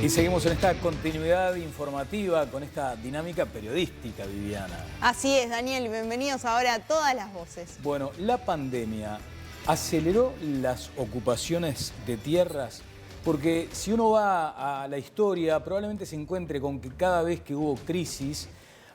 Y seguimos en esta continuidad informativa con esta dinámica periodística, Viviana. Así es, Daniel. Bienvenidos ahora a Todas las Voces. Bueno, la pandemia aceleró las ocupaciones de tierras porque si uno va a la historia probablemente se encuentre con que cada vez que hubo crisis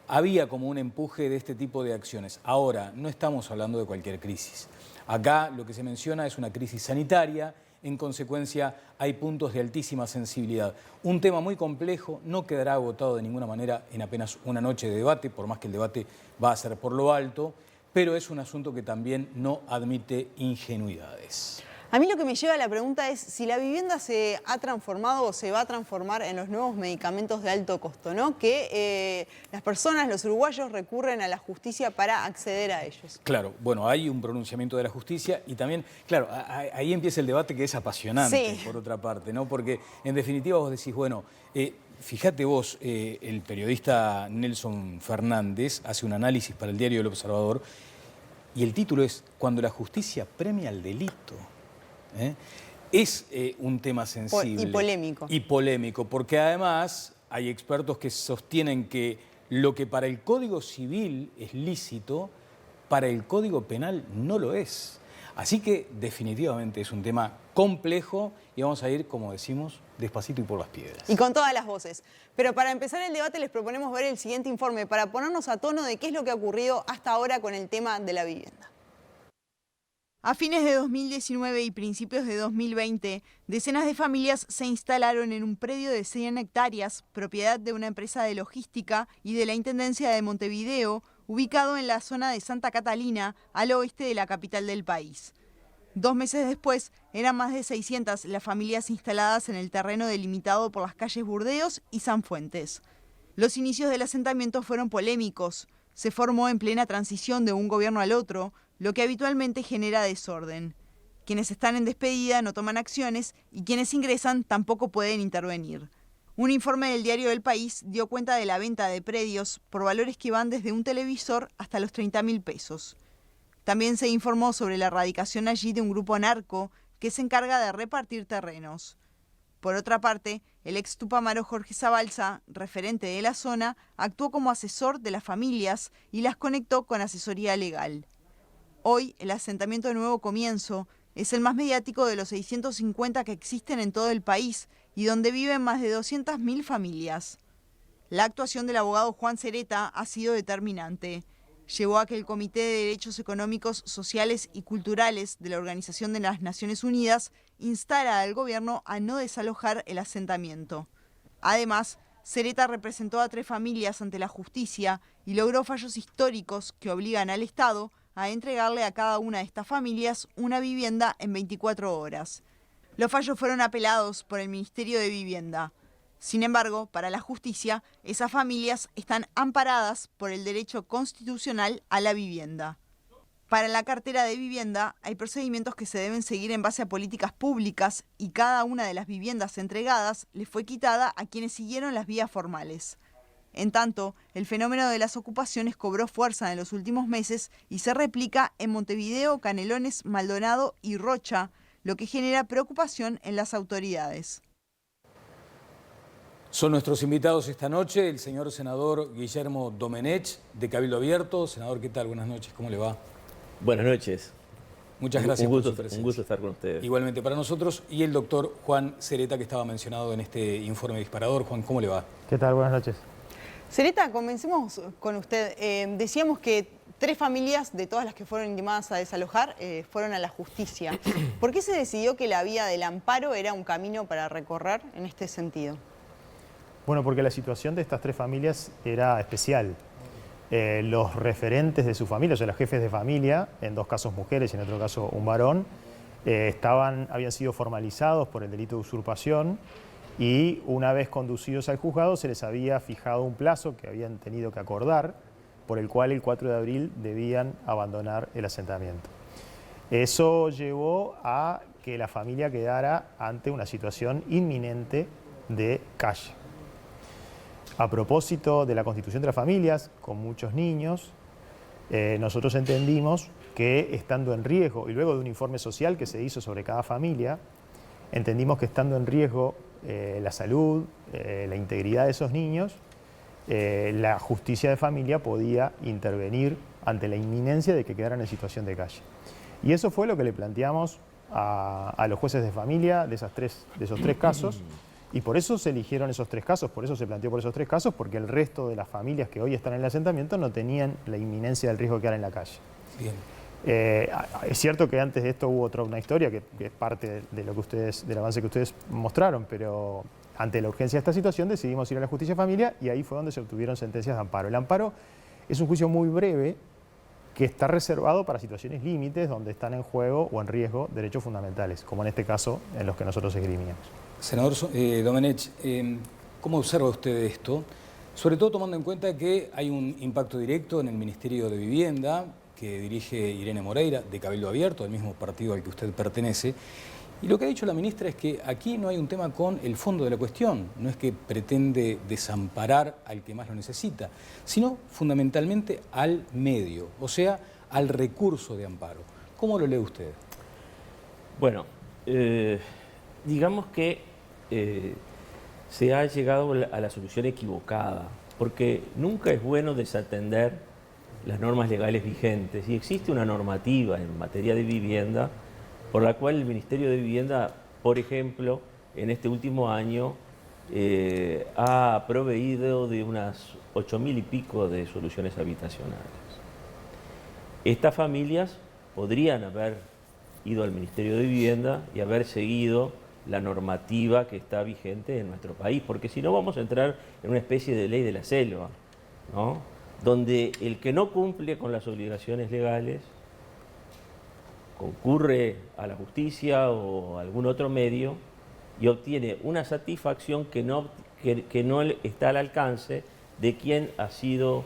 había como un empuje de este tipo de acciones. Ahora, no estamos hablando de cualquier crisis. Acá lo que se menciona es una crisis sanitaria. En consecuencia, hay puntos de altísima sensibilidad. Un tema muy complejo, no quedará agotado de ninguna manera en apenas una noche de debate, por más que el debate va a ser por lo alto, pero es un asunto que también no admite ingenuidades. A mí lo que me lleva a la pregunta es si la vivienda se ha transformado o se va a transformar en los nuevos medicamentos de alto costo, ¿no? Que las personas, los uruguayos, recurren a la justicia para acceder a ellos. Claro, bueno, hay un pronunciamiento de la justicia y también, claro, ahí empieza el debate que es apasionante, sí, por otra parte, ¿no? Porque en definitiva vos decís, bueno, fíjate vos, el periodista Nelson Fernández hace un análisis para el diario El Observador y el título es «Cuando la justicia premia el delito». Es un tema sensible. Y polémico. Y polémico, porque además hay expertos que sostienen que lo que para el Código Civil es lícito, para el Código Penal no lo es. Así que definitivamente es un tema complejo y vamos a ir, como decimos, despacito y por las piedras. Y con todas las voces. Pero para empezar el debate les proponemos ver el siguiente informe para ponernos a tono de qué es lo que ha ocurrido hasta ahora con el tema de la vivienda. A fines de 2019 y principios de 2020, decenas de familias se instalaron en un predio de 100 hectáreas, propiedad de una empresa de logística y de la Intendencia de Montevideo, ubicado en la zona de Santa Catalina, al oeste de la capital del país. 2 meses después, eran más de 600 las familias instaladas en el terreno delimitado por las calles Burdeos y Sanfuentes. Los inicios del asentamiento fueron polémicos. Se formó en plena transición de un gobierno al otro, lo que habitualmente genera desorden. Quienes están en despedida no toman acciones y quienes ingresan tampoco pueden intervenir. Un informe del diario El País dio cuenta de la venta de predios por valores que van desde un televisor hasta los 30.000 pesos. También se informó sobre la radicación allí de un grupo narco que se encarga de repartir terrenos. Por otra parte, el ex tupamaro Jorge Zabalza, referente de la zona, actuó como asesor de las familias y las conectó con asesoría legal. Hoy, el asentamiento de Nuevo Comienzo es el más mediático de los 650 que existen en todo el país y donde viven más de 200.000 familias. La actuación del abogado Juan Cereta ha sido determinante. Llevó a que el Comité de Derechos Económicos, Sociales y Culturales de la Organización de las Naciones Unidas instara al gobierno a no desalojar el asentamiento. Además, Cereta representó a 3 familias ante la justicia y logró fallos históricos que obligan al Estado a entregarle a cada una de estas familias una vivienda en 24 horas. Los fallos fueron apelados por el Ministerio de Vivienda. Sin embargo, para la justicia, esas familias están amparadas por el derecho constitucional a la vivienda. Para la cartera de vivienda hay procedimientos que se deben seguir en base a políticas públicas y cada una de las viviendas entregadas le fue quitada a quienes siguieron las vías formales. En tanto, el fenómeno de las ocupaciones cobró fuerza en los últimos meses y se replica en Montevideo, Canelones, Maldonado y Rocha, lo que genera preocupación en las autoridades. Son nuestros invitados esta noche el señor senador Guillermo Domenech, de Cabildo Abierto. Senador, ¿qué tal? Buenas noches, ¿cómo le va? Buenas noches. Muchas gracias por su presencia. Un gusto estar con ustedes. Igualmente para nosotros. Y el doctor Juan Cereta, que estaba mencionado en este informe disparador. Juan, ¿cómo le va? ¿Qué tal? Buenas noches. Cereta, comencemos con usted. Decíamos que 3 familias de todas las que fueron intimadas a desalojar fueron a la justicia. ¿Por qué se decidió que la vía del amparo era un camino para recorrer en este sentido? Bueno, porque la situación de estas 3 familias era especial. Los referentes de su familia, o sea, los jefes de familia, en 2 casos mujeres y en otro caso un varón, habían sido formalizados por el delito de usurpación y una vez conducidos al juzgado se les había fijado un plazo que habían tenido que acordar, por el cual el 4 de abril debían abandonar el asentamiento. Eso llevó a que la familia quedara ante una situación inminente de calle. A propósito de la constitución de las familias, con muchos niños, nosotros entendimos que estando en riesgo, y luego de un informe social que se hizo sobre cada familia, entendimos que estando en riesgo la salud, la integridad de esos niños, la justicia de familia podía intervenir ante la inminencia de que quedaran en situación de calle. Y eso fue lo que le planteamos a los jueces de familia de esos tres casos, y por eso se eligieron esos 3 casos, por eso se planteó por esos 3 casos, porque el resto de las familias que hoy están en el asentamiento no tenían la inminencia del riesgo de quedar en la calle. Bien. Es cierto que antes de esto hubo una historia que es parte de lo que del avance que ustedes mostraron, pero ante la urgencia de esta situación decidimos ir a la justicia de familia y ahí fue donde se obtuvieron sentencias de amparo. El amparo es un juicio muy breve que está reservado para situaciones límites donde están en juego o en riesgo derechos fundamentales, como en este caso en los que nosotros esgrimíamos. Senador Domenech, ¿cómo observa usted esto? Sobre todo tomando en cuenta que hay un impacto directo en el Ministerio de Vivienda que dirige Irene Moreira, de Cabildo Abierto, del mismo partido al que usted pertenece. Y lo que ha dicho la ministra es que aquí no hay un tema con el fondo de la cuestión, no es que pretende desamparar al que más lo necesita, sino fundamentalmente al medio, o sea, al recurso de amparo. ¿Cómo lo lee usted? Bueno, digamos que se ha llegado a la solución equivocada, porque nunca es bueno desatender las normas legales vigentes, y existe una normativa en materia de vivienda por la cual el Ministerio de Vivienda, por ejemplo, en este último año ha proveído de unas 8.000 y pico de soluciones habitacionales. Estas familias podrían haber ido al Ministerio de Vivienda y haber seguido la normativa que está vigente en nuestro país, porque si no vamos a entrar en una especie de ley de la selva, ¿no? Donde el que no cumple con las obligaciones legales concurre a la justicia o a algún otro medio y obtiene una satisfacción que no está al alcance de quien ha sido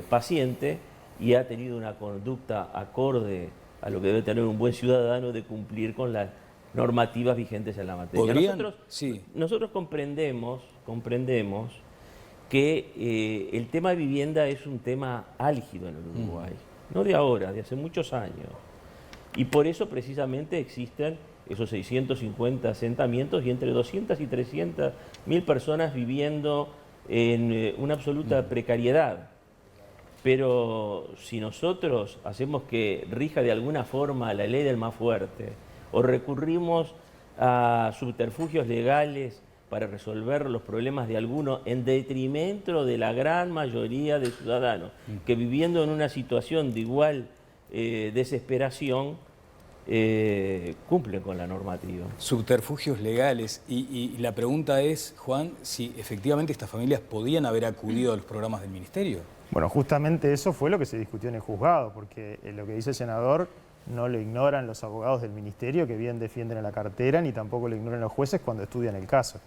paciente y ha tenido una conducta acorde a lo que debe tener un buen ciudadano de cumplir con las normativas vigentes en la materia. Nosotros comprendemos que el tema de vivienda es un tema álgido en el Uruguay, no de ahora, de hace muchos años. Y por eso precisamente existen esos 650 asentamientos y entre 200 y 300 mil personas viviendo en una absoluta precariedad. Pero si nosotros hacemos que rija de alguna forma la ley del más fuerte o recurrimos a subterfugios legales para resolver los problemas de algunos en detrimento de la gran mayoría de ciudadanos que viviendo en una situación de igual desesperación cumplen con la normativa. Subterfugios legales. Y la pregunta es, Juan, si efectivamente estas familias podían haber acudido a los programas del Ministerio. Bueno, justamente eso fue lo que se discutió en el juzgado, porque lo que dice el senador no lo ignoran los abogados del Ministerio, que bien defienden a la cartera, ni tampoco lo ignoran los jueces cuando estudian el caso.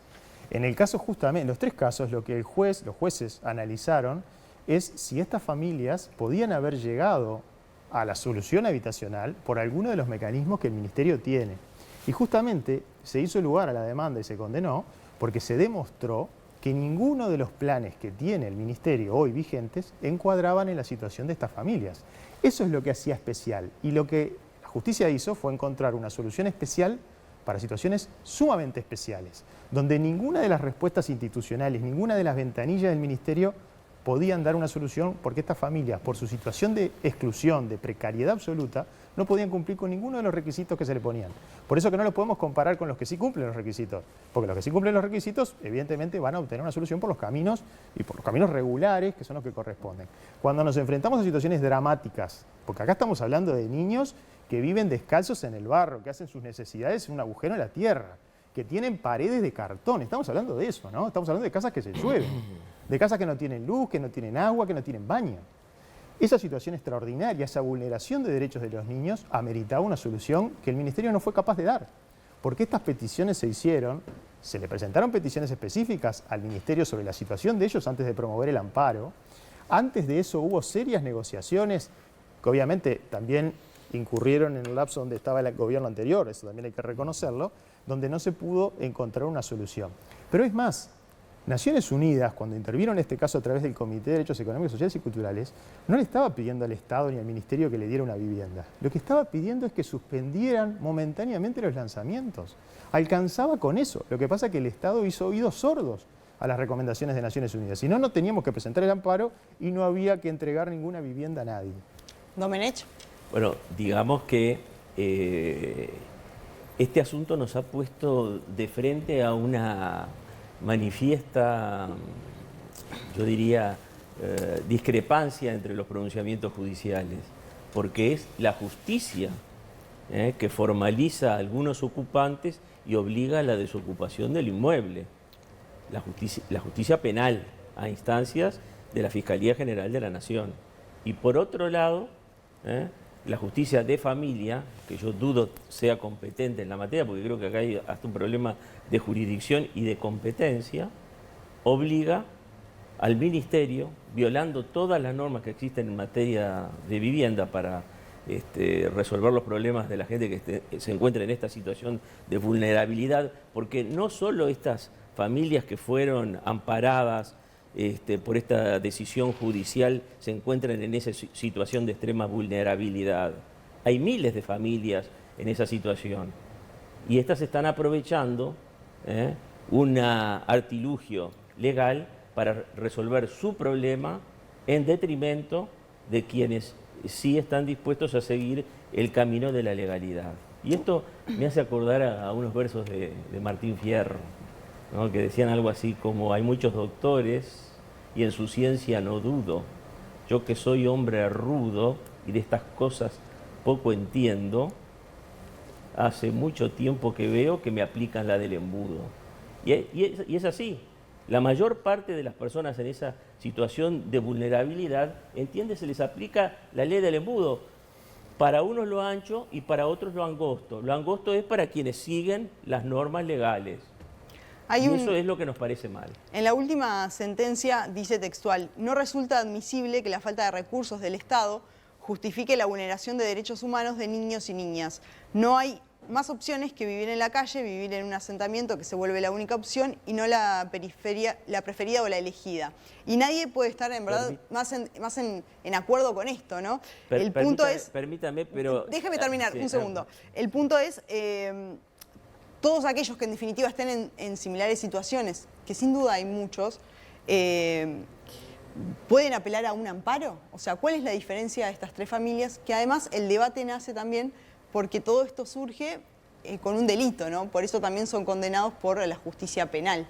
En el caso justamente, en los 3 casos, lo que los jueces analizaron es si estas familias podían haber llegado a la solución habitacional por alguno de los mecanismos que el Ministerio tiene. Y justamente se hizo lugar a la demanda y se condenó porque se demostró que ninguno de los planes que tiene el Ministerio hoy vigentes encuadraban en la situación de estas familias. Eso es lo que hacía especial. Y lo que la justicia hizo fue encontrar una solución especial para situaciones sumamente especiales, donde ninguna de las respuestas institucionales, ninguna de las ventanillas del Ministerio podían dar una solución porque estas familias, por su situación de exclusión, de precariedad absoluta, no podían cumplir con ninguno de los requisitos que se le ponían. Por eso que no los podemos comparar con los que sí cumplen los requisitos, porque los que sí cumplen los requisitos, evidentemente van a obtener una solución por los caminos y por los caminos regulares, que son los que corresponden. Cuando nos enfrentamos a situaciones dramáticas, porque acá estamos hablando de niños que viven descalzos en el barro, que hacen sus necesidades en un agujero en la tierra, que tienen paredes de cartón, estamos hablando de eso, ¿no? Estamos hablando de casas que se llueven, de casas que no tienen luz, que no tienen agua, que no tienen baño. Esa situación extraordinaria, esa vulneración de derechos de los niños, ameritaba una solución que el Ministerio no fue capaz de dar. Porque estas peticiones se hicieron, se le presentaron peticiones específicas al Ministerio sobre la situación de ellos antes de promover el amparo. Antes de eso hubo serias negociaciones, que obviamente también incurrieron en el lapso donde estaba el gobierno anterior, eso también hay que reconocerlo, donde no se pudo encontrar una solución. Pero es más, Naciones Unidas, cuando intervino en este caso a través del Comité de Derechos Económicos, Sociales y Culturales, no le estaba pidiendo al Estado ni al Ministerio que le diera una vivienda. Lo que estaba pidiendo es que suspendieran momentáneamente los lanzamientos. Alcanzaba con eso. Lo que pasa es que el Estado hizo oídos sordos a las recomendaciones de Naciones Unidas. Si no, no teníamos que presentar el amparo y no había que entregar ninguna vivienda a nadie. Domenech. Bueno, digamos que este asunto nos ha puesto de frente a una manifiesta, yo diría, discrepancia entre los pronunciamientos judiciales, porque es la justicia que formaliza a algunos ocupantes y obliga a la desocupación del inmueble. La justicia penal a instancias de la Fiscalía General de la Nación. Y por otro lado, la justicia de familia, que yo dudo sea competente en la materia, porque creo que acá hay hasta un problema de jurisdicción y de competencia, obliga al Ministerio, violando todas las normas que existen en materia de vivienda para resolver los problemas de la gente que se encuentra en esta situación de vulnerabilidad, porque no solo estas familias que fueron amparadas por esta decisión judicial se encuentran en esa situación de extrema vulnerabilidad. Hay miles de familias en esa situación y estas están aprovechando un artilugio legal para resolver su problema en detrimento de quienes sí están dispuestos a seguir el camino de la legalidad. Y esto me hace acordar a unos versos de Martín Fierro, ¿no? Que decían algo así como: hay muchos doctores y en su ciencia no dudo, yo que soy hombre rudo y de estas cosas poco entiendo, hace mucho tiempo que veo que me aplican la del embudo. Y es así. La mayor parte de las personas en esa situación de vulnerabilidad, se les aplica la ley del embudo. Para unos lo ancho y para otros lo angosto. Lo angosto es para quienes siguen las normas legales. Eso es lo que nos parece mal. En la última sentencia dice textual: no resulta admisible que la falta de recursos del Estado justifique la vulneración de derechos humanos de niños y niñas. No hay más opciones que vivir en la calle, vivir en un asentamiento que se vuelve la única opción y no la preferida o la elegida. Y nadie puede estar, en verdad, más en acuerdo con esto, ¿no? El punto es... Permítame, pero... Déjeme terminar, un segundo. El punto es... todos aquellos que en definitiva estén en similares situaciones, que sin duda hay muchos, ¿pueden apelar a un amparo? O sea, ¿cuál es la diferencia de estas tres familias? Que además el debate nace también porque todo esto surge con un delito, ¿no? Por eso también son condenados por la justicia penal.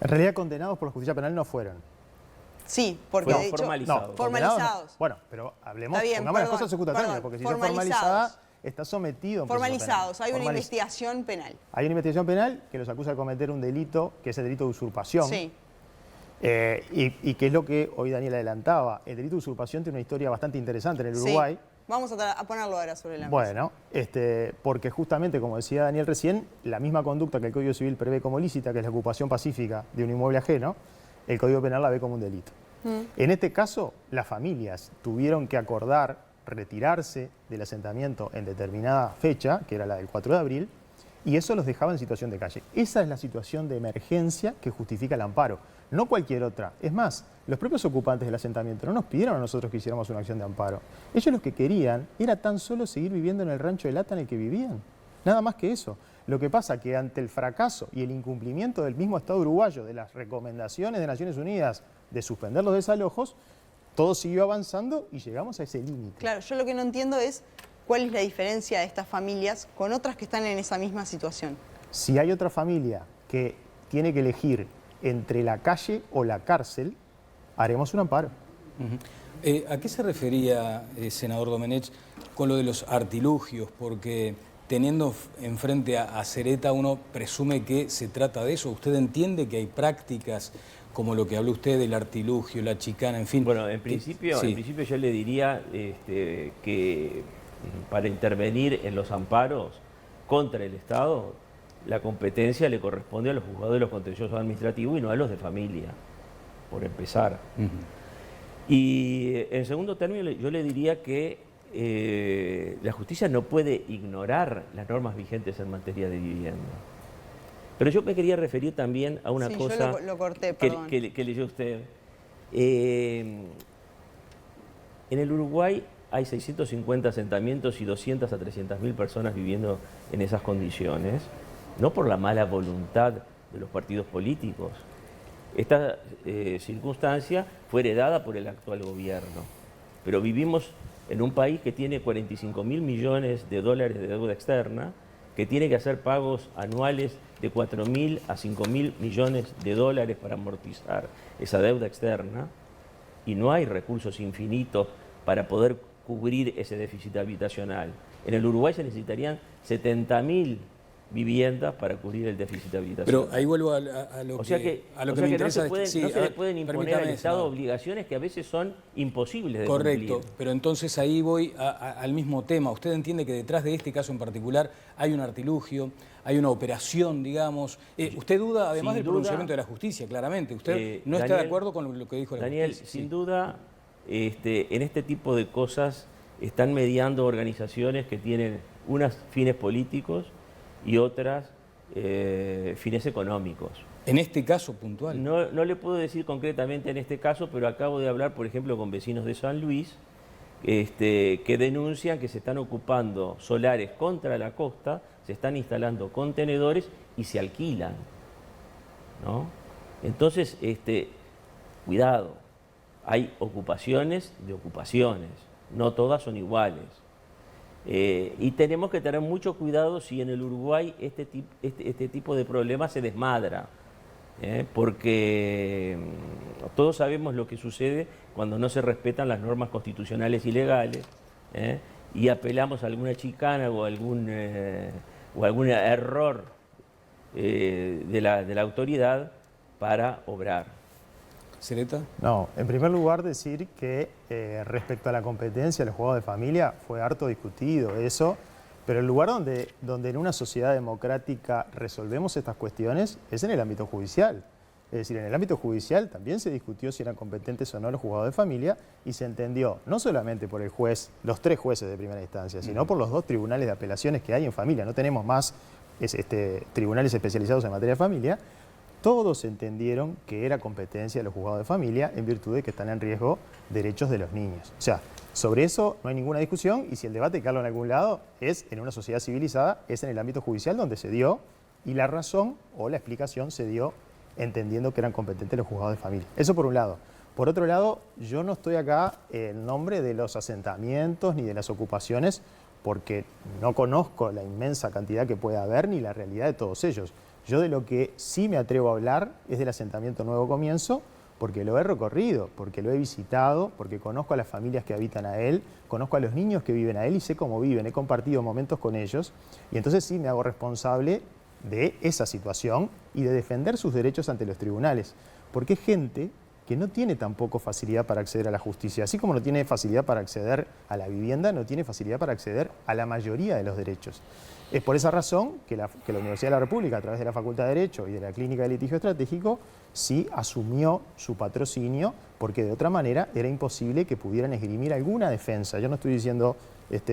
En realidad condenados por la justicia penal no fueron. Sí, porque de hecho... Formalizados. No, formalizados. No. Bueno, pero hablemos, Bien, pongamos las cosas en su justa término, porque si son formalizadas, está sometido a un proceso formalizados, penal. hay una investigación penal. Hay una investigación penal que los acusa de cometer un delito, que es el delito de usurpación. Sí. Y que es lo que hoy Daniel adelantaba. El delito de usurpación tiene una historia bastante interesante en el Uruguay. Sí. Vamos a ponerlo ahora sobre la mesa. Bueno, porque justamente, como decía Daniel recién, la misma conducta que el Código Civil prevé como lícita, que es la ocupación pacífica de un inmueble ajeno, el Código Penal la ve como un delito. En este caso, las familias tuvieron que acordar retirarse del asentamiento en determinada fecha, que era la del 4 de abril, y eso los dejaba en situación de calle. Esa es la situación de emergencia que justifica el amparo, no cualquier otra. Es más, los propios ocupantes del asentamiento no nos pidieron a nosotros que hiciéramos una acción de amparo. Ellos lo que querían era tan solo seguir viviendo en el rancho de lata en el que vivían. Nada más que eso. Lo que pasa es que ante el fracaso y el incumplimiento del mismo Estado uruguayo de las recomendaciones de Naciones Unidas de suspender los desalojos, todo siguió avanzando y llegamos a ese límite. Claro, yo lo que no entiendo es cuál es la diferencia de estas familias con otras que están en esa misma situación. Si hay otra familia que tiene que elegir entre la calle o la cárcel, haremos un amparo. ¿A qué se refería, senador Domenech, con lo de los artilugios? Porque teniendo enfrente a Sereta uno presume que se trata de eso. ¿Usted entiende que hay prácticas como lo que habló usted del artilugio, la chicana, en fin? Bueno, en principio yo le diría que para intervenir en los amparos contra el Estado, la competencia le corresponde a los juzgados de los contenciosos administrativos y no a los de familia, por empezar. Y en segundo término, yo le diría que la justicia no puede ignorar las normas vigentes en materia de vivienda. Pero yo me quería referir también a una Sí, cosa yo lo corté, perdón. que leyó usted. En el Uruguay hay 650 asentamientos y 200 a 300.000 personas viviendo en esas condiciones, no por la mala voluntad de los partidos políticos. Esta circunstancia fue heredada por el actual gobierno, pero vivimos en un país que tiene 45.000 millones de dólares de deuda externa, que tiene que hacer pagos anuales de 4.000 a 5.000 millones de dólares para amortizar esa deuda externa, y no hay recursos infinitos para poder cubrir ese déficit habitacional. En el Uruguay se necesitarían 70.000 viviendas para cubrir el déficit habitacional. Pero ahí vuelvo a lo O sea que, que, me interesa. no se le pueden imponer al Estado senador. obligaciones que a veces son imposibles de Correcto, cumplir. pero entonces ahí voy al mismo tema. ¿Usted entiende que detrás de este caso en particular hay un artilugio, hay una operación, digamos? ¿Usted duda, además del pronunciamiento de la justicia, claramente? ¿Usted no está de acuerdo con lo que dijo la Daniel, justicia? sin duda, en este tipo de cosas están mediando organizaciones que tienen unos fines políticos y otras fines económicos. En este caso puntual. No le puedo decir concretamente en este caso, pero acabo de hablar, por ejemplo, con vecinos de San Luis, que denuncian que se están ocupando solares contra la costa, se están instalando contenedores y se alquilan, ¿no? Entonces, cuidado, hay ocupaciones de ocupaciones, no todas son iguales. Y tenemos que tener mucho cuidado si en el Uruguay este tipo de problemas se desmadra, porque todos sabemos lo que sucede cuando no se respetan las normas constitucionales y legales, y apelamos a alguna chicana o algún error de la autoridad para obrar. ¿Sereta? No, en primer lugar decir que respecto a la competencia de los juzgados de familia fue harto discutido eso, pero el lugar donde en una sociedad democrática resolvemos estas cuestiones es en el ámbito judicial. Es decir, en el ámbito judicial también se discutió si eran competentes o no los juzgados de familia y se entendió no solamente por el juez, los 3 jueces de primera instancia, sino por los 2 tribunales de apelaciones que hay en familia. No tenemos más tribunales especializados en materia de familia. Todos entendieron que era competencia de los juzgados de familia en virtud de que están en riesgo derechos de los niños. O sea, sobre eso no hay ninguna discusión y si el debate cae en algún lado es en una sociedad civilizada, es en el ámbito judicial donde se dio y la razón o la explicación se dio entendiendo que eran competentes los juzgados de familia. Eso por un lado. Por otro lado, yo no estoy acá en nombre de los asentamientos ni de las ocupaciones porque no conozco la inmensa cantidad que puede haber ni la realidad de todos ellos. Yo de lo que sí me atrevo a hablar es del asentamiento Nuevo Comienzo, porque lo he recorrido, porque lo he visitado, porque conozco a las familias que habitan a él, conozco a los niños que viven a él y sé cómo viven, he compartido momentos con ellos y entonces sí me hago responsable de esa situación y de defender sus derechos ante los tribunales, porque es gente que no tiene tampoco facilidad para acceder a la justicia, así como no tiene facilidad para acceder a la vivienda, no tiene facilidad para acceder a la mayoría de los derechos. Es por esa razón que la Universidad de la República, a través de la Facultad de Derecho y de la Clínica de Litigio Estratégico, sí asumió su patrocinio, porque de otra manera era imposible que pudieran esgrimir alguna defensa. Yo no estoy diciendo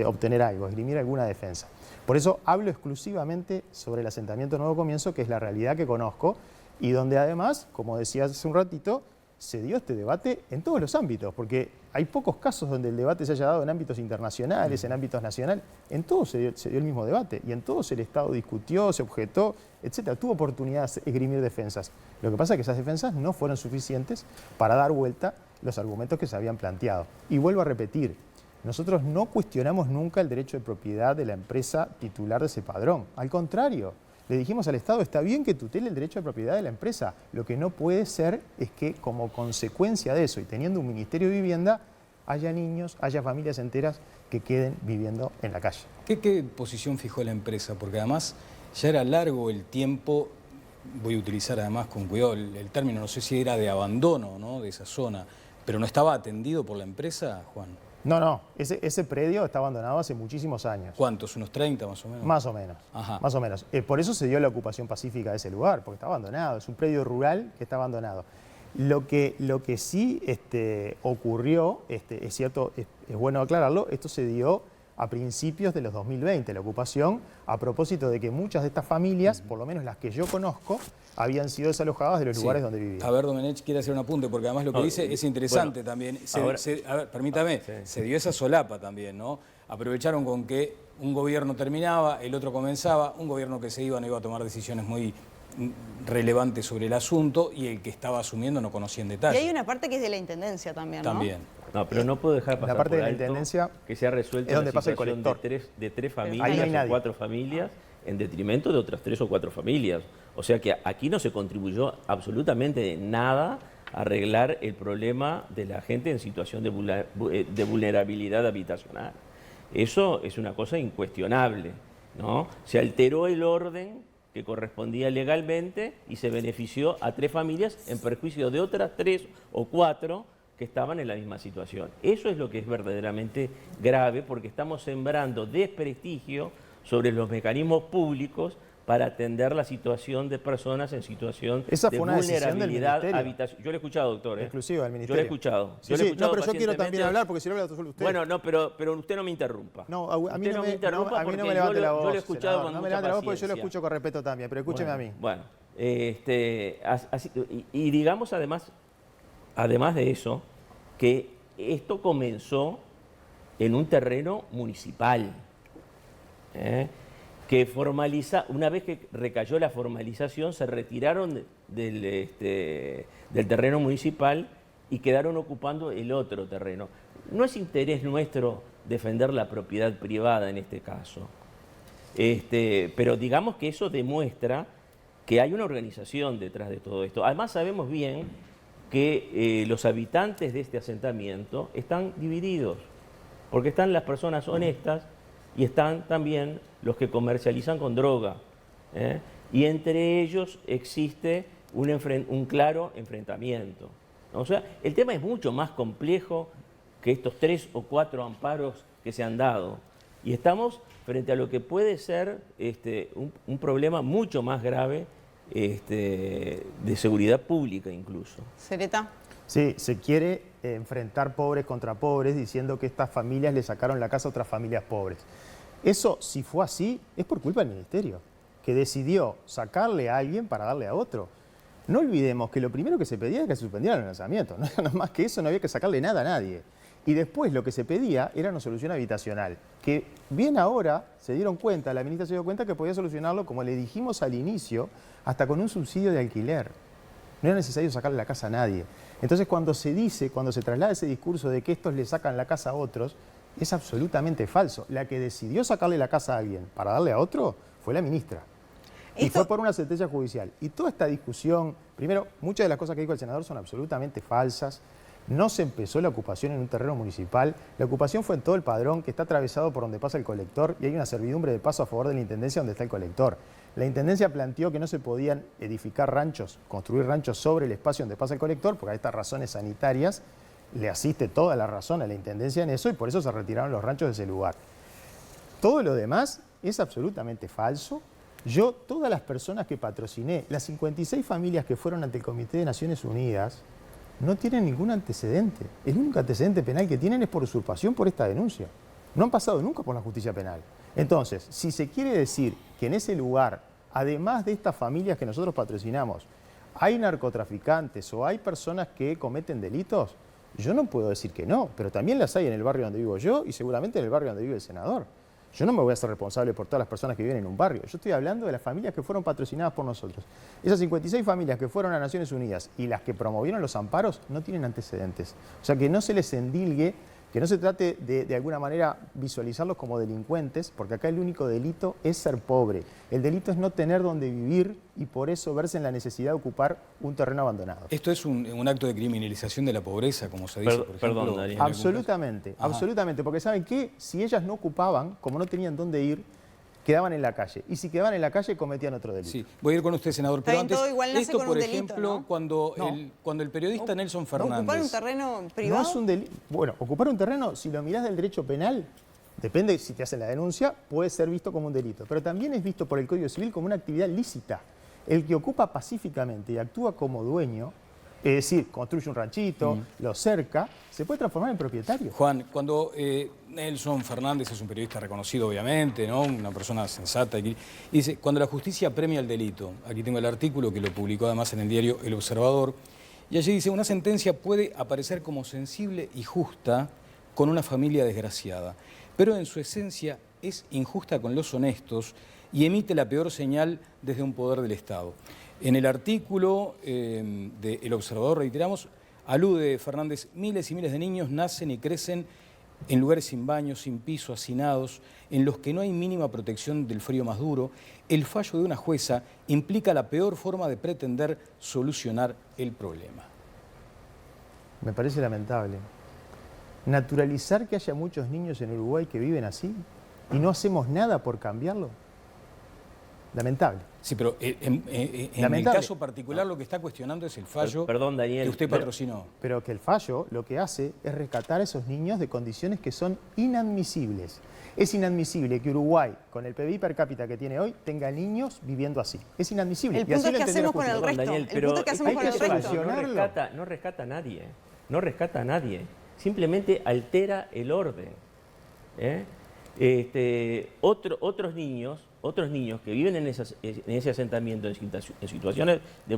obtener algo, esgrimir alguna defensa. Por eso hablo exclusivamente sobre el asentamiento Nuevo Comienzo, que es la realidad que conozco, y donde además, como decía hace un ratito, se dio este debate en todos los ámbitos, porque hay pocos casos donde el debate se haya dado en ámbitos internacionales, en ámbitos nacionales. En todos se dio el mismo debate y en todos el Estado discutió, se objetó, etcétera. Tuvo oportunidad de esgrimir defensas. Lo que pasa es que esas defensas no fueron suficientes para dar vuelta los argumentos que se habían planteado. Y vuelvo a repetir, nosotros no cuestionamos nunca el derecho de propiedad de la empresa titular de ese padrón. Al contrario, le dijimos al Estado, está bien que tutele el derecho de propiedad de la empresa. Lo que no puede ser es que como consecuencia de eso y teniendo un Ministerio de Vivienda, haya niños, haya familias enteras que queden viviendo en la calle. ¿Qué posición fijó la empresa? Porque además ya era largo el tiempo, voy a utilizar además con cuidado el término, no sé si era de abandono, ¿no?, de esa zona, pero ¿no estaba atendido por la empresa, Juan? No, ese predio está abandonado hace muchísimos años. ¿Cuántos? ¿Unos 30 más o menos? Más o menos. Ajá. Más o menos. Por eso se dio la ocupación pacífica de ese lugar, porque está abandonado. Es un predio rural que está abandonado. Lo que sí ocurrió, es cierto, es bueno aclararlo, esto se dio a principios de los 2020, la ocupación, a propósito de que muchas de estas familias, por lo menos las que yo conozco, habían sido desalojadas de los lugares donde vivían. A ver, Domenech quiere hacer un apunte, porque además lo que dice es interesante también. A ver, permítame, se dio esa solapa también, ¿no? Aprovecharon con que un gobierno terminaba, el otro comenzaba, un gobierno que se iba no iba a tomar decisiones muy relevantes sobre el asunto y el que estaba asumiendo no conocía en detalle. Y hay una parte que es de la Intendencia también, ¿no? También. No, pero no puedo dejar pasar La parte por de la alto Intendencia que se ha resuelto es donde la pasa el situación colector. de tres Ahí no familias hay o nadie. 4 familias en detrimento de otras 3 o 4 familias. O sea que aquí no se contribuyó absolutamente nada a arreglar el problema de la gente en situación de vulnerabilidad habitacional. Eso es una cosa incuestionable, ¿no? Se alteró el orden que correspondía legalmente y se benefició a 3 familias en perjuicio de otras 3 o 4 que estaban en la misma situación. Eso es lo que es verdaderamente grave, porque estamos sembrando desprestigio sobre los mecanismos públicos para atender la situación de personas en situación Esa de fue una decisión del vulnerabilidad ministerio. habitacional. Yo lo he escuchado, doctor. Exclusiva del Yo ministerio. lo he escuchado. Sí, Yo lo he sí. escuchado No, pero yo quiero también pacientemente. hablar, porque si no habla solo usted. Bueno, no, pero usted no me interrumpa. No, a mí Usted no me interrumpa a mí no porque me levante la voz, yo lo he escuchado senador. con No me mucha levante la voz porque yo lo paciencia. escucho con respeto también, pero escúcheme a mí. Bueno, y digamos además de eso, que esto comenzó en un terreno municipal, que una vez que recayó la formalización, se retiraron del terreno municipal y quedaron ocupando el otro terreno. No es interés nuestro defender la propiedad privada en este caso, pero digamos que eso demuestra que hay una organización detrás de todo esto. Además sabemos bien que los habitantes de este asentamiento están divididos, porque están las personas honestas y están también los que comercializan con droga, y entre ellos existe un claro enfrentamiento. O sea, el tema es mucho más complejo que estos 3 o 4 amparos que se han dado, y estamos frente a lo que puede ser un problema mucho más grave de seguridad pública incluso. Cereta. Sí, se quiere enfrentar pobres contra pobres diciendo que estas familias le sacaron la casa a otras familias pobres. Eso, si fue así, es por culpa del ministerio, que decidió sacarle a alguien para darle a otro. No olvidemos que lo primero que se pedía era que se suspendieran los lanzamientos, no era nada más que eso, no había que sacarle nada a nadie. Y después lo que se pedía era una solución habitacional, que bien ahora se dieron cuenta, la ministra se dio cuenta que podía solucionarlo, como le dijimos al inicio, hasta con un subsidio de alquiler. No era necesario sacarle la casa a nadie. Entonces cuando se traslada ese discurso de que estos le sacan la casa a otros, es absolutamente falso. La que decidió sacarle la casa a alguien para darle a otro fue la ministra. Y fue por una sentencia judicial. Y toda esta discusión, primero, muchas de las cosas que dijo el senador son absolutamente falsas. No se empezó la ocupación en un terreno municipal. La ocupación fue en todo el Padrón, que está atravesado por donde pasa el colector, y hay una servidumbre de paso a favor de la Intendencia donde está el colector. La Intendencia planteó que no se podían edificar ranchos, construir ranchos sobre el espacio donde pasa el colector, porque a estas razones sanitarias le asiste toda la razón a la Intendencia en eso, y por eso se retiraron los ranchos de ese lugar. Todo lo demás es absolutamente falso. Yo, todas las personas que patrociné, las 56 familias que fueron ante el Comité de Naciones Unidas, no tienen ningún antecedente. El único antecedente penal que tienen es por usurpación por esta denuncia. No han pasado nunca por la justicia penal. Entonces, si se quiere decir que en ese lugar, además de estas familias que nosotros patrocinamos, hay narcotraficantes o hay personas que cometen delitos, yo no puedo decir que no, pero también las hay en el barrio donde vivo yo y seguramente en el barrio donde vive el senador. Yo no me voy a hacer responsable por todas las personas que viven en un barrio. Yo estoy hablando de las familias que fueron patrocinadas por nosotros. Esas 56 familias que fueron a Naciones Unidas y las que promovieron los amparos no tienen antecedentes. O sea, que no se les endilgue, que no se trate de alguna manera visualizarlos como delincuentes, porque acá el único delito es ser pobre. El delito es no tener donde vivir y por eso verse en la necesidad de ocupar un terreno abandonado. ¿Esto es un acto de criminalización de la pobreza, como se dice, por ejemplo? Perdón, Daniel. Absolutamente, absolutamente, porque ¿saben qué? Si ellas no ocupaban, como no tenían dónde ir, quedaban en la calle. Y si quedaban en la calle, cometían otro delito. Sí, voy a ir con usted, senador. Pero antes, todo igual nace esto, con por un delito, ejemplo, ¿no? cuando el periodista Nelson Fernández... ¿Ocupar un terreno privado? No es un delito. Bueno, ocupar un terreno, si lo mirás del derecho penal, depende si te hacen la denuncia, puede ser visto como un delito. Pero también es visto por el Código Civil como una actividad lícita. El que ocupa pacíficamente y actúa como dueño, Es decir, construye un ranchito, lo cerca, se puede transformar en propietario. Juan, cuando Nelson Fernández es un periodista reconocido, obviamente, ¿no? Una persona sensata, y dice, cuando la justicia premia el delito, aquí tengo el artículo que lo publicó además en el diario El Observador, y allí dice, una sentencia puede aparecer como sensible y justa con una familia desgraciada, pero en su esencia es injusta con los honestos y emite la peor señal desde un poder del Estado. En el artículo de El Observador, reiteramos, alude Fernández, miles y miles de niños nacen y crecen en lugares sin baños, sin piso, hacinados, en los que no hay mínima protección del frío más duro. El fallo de una jueza implica la peor forma de pretender solucionar el problema. Me parece lamentable. Naturalizar que haya muchos niños en Uruguay que viven así y no hacemos nada por cambiarlo. Lamentable. Sí, pero en el caso particular lo que está cuestionando es el fallo Daniel, que usted patrocinó. Pero que el fallo lo que hace es rescatar a esos niños de condiciones que son inadmisibles. Es inadmisible que Uruguay, con el PBI per cápita que tiene hoy, tenga niños viviendo así. Es inadmisible. El punto es que hacemos con el resto. Daniel, el punto es que hacemos con el resto. No rescata a nadie. No rescata a nadie. Simplemente altera el orden. Otros niños que viven en ese asentamiento en situaciones de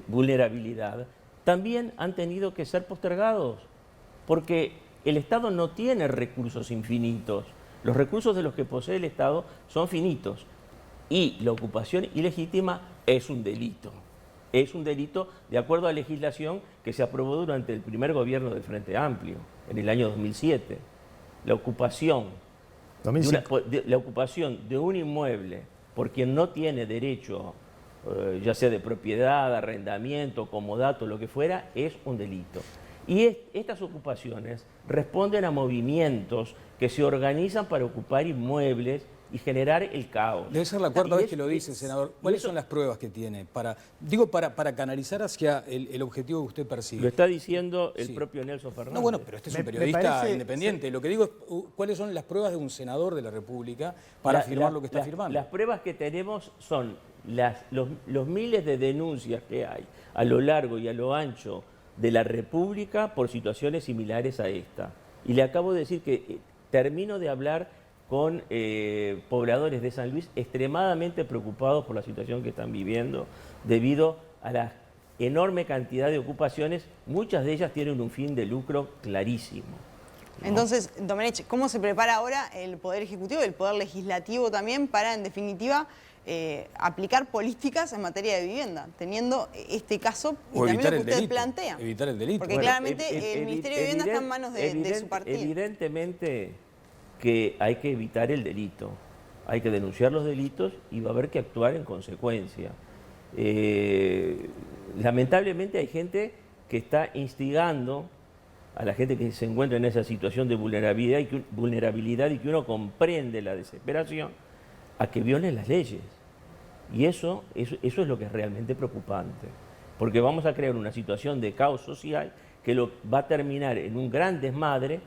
vulnerabilidad también han tenido que ser postergados porque el Estado no tiene recursos infinitos. Los recursos de los que posee el Estado son finitos y la ocupación ilegítima es un delito. Es un delito de acuerdo a legislación que se aprobó durante el primer gobierno del Frente Amplio, en el año 2007. La ocupación de un inmueble por quien no tiene derecho, ya sea de propiedad, arrendamiento, comodato, lo que fuera, es un delito. Y estas ocupaciones responden a movimientos que se organizan para ocupar inmuebles y generar el caos. Debe ser la cuarta vez que lo dice, senador. ¿Cuáles son las pruebas que tiene para canalizar hacia el objetivo que usted persigue? Lo está diciendo el propio Nelson Fernández. No, bueno, pero este es un periodista independiente. Lo que digo es, ¿cuáles son las pruebas de un senador de la República para afirmar lo que está afirmando? Las pruebas que tenemos son los miles de denuncias que hay a lo largo y a lo ancho de la República por situaciones similares a esta. Y le acabo de decir que termino de hablar con pobladores de San Luis extremadamente preocupados por la situación que están viviendo debido a la enorme cantidad de ocupaciones, muchas de ellas tienen un fin de lucro clarísimo, ¿no? Entonces, Domenech, ¿cómo se prepara ahora el Poder Ejecutivo y el Poder Legislativo también para, en definitiva, aplicar políticas en materia de vivienda, teniendo este caso y o también lo que usted plantea? Evitar el delito. Porque claramente el Ministerio de Vivienda está en manos de su partido. Evidentemente que hay que evitar el delito, hay que denunciar los delitos y va a haber que actuar en consecuencia. Lamentablemente hay gente que está instigando a la gente que se encuentra en esa situación de vulnerabilidad y que uno comprende la desesperación, a que violen las leyes. Y eso es lo que es realmente preocupante, porque vamos a crear una situación de caos social que va a terminar en un gran desmadre,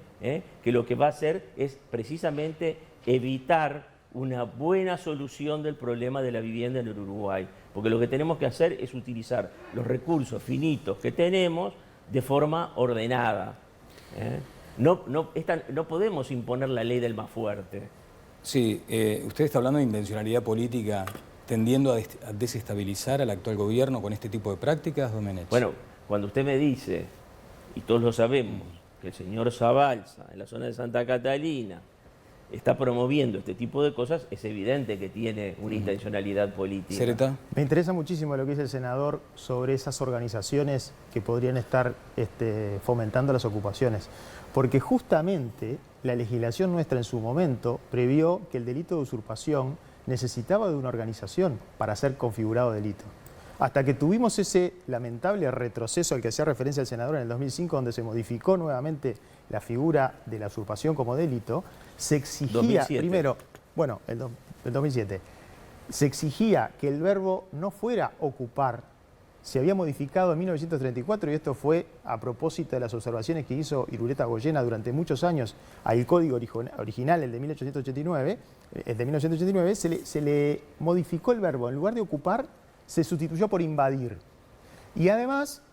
que lo que va a hacer es precisamente evitar una buena solución del problema de la vivienda en el Uruguay. Porque lo que tenemos que hacer es utilizar los recursos finitos que tenemos de forma ordenada. No podemos imponer la ley del más fuerte. Sí, usted está hablando de intencionalidad política tendiendo a desestabilizar al actual gobierno con este tipo de prácticas, Domenech. Bueno, cuando usted me dice, y todos lo sabemos, que el señor Zabalza, en la zona de Santa Catalina, está promoviendo este tipo de cosas, es evidente que tiene una intencionalidad política. ¿Cereta? Me interesa muchísimo lo que dice el senador sobre esas organizaciones que podrían estar fomentando las ocupaciones, porque justamente la legislación nuestra en su momento previó que el delito de usurpación necesitaba de una organización para ser configurado delito. Hasta que tuvimos ese lamentable retroceso al que hacía referencia el senador en el 2005, donde se modificó nuevamente la figura de la usurpación como delito, se exigía 2007. primero, bueno, el 2007, se exigía que el verbo no fuera ocupar. Se había modificado en 1934 y esto fue a propósito de las observaciones que hizo Irureta Goyena durante muchos años al código original, el de 1889. El de 1989 se le modificó el verbo, en lugar de ocupar, se sustituyó por invadir. Y además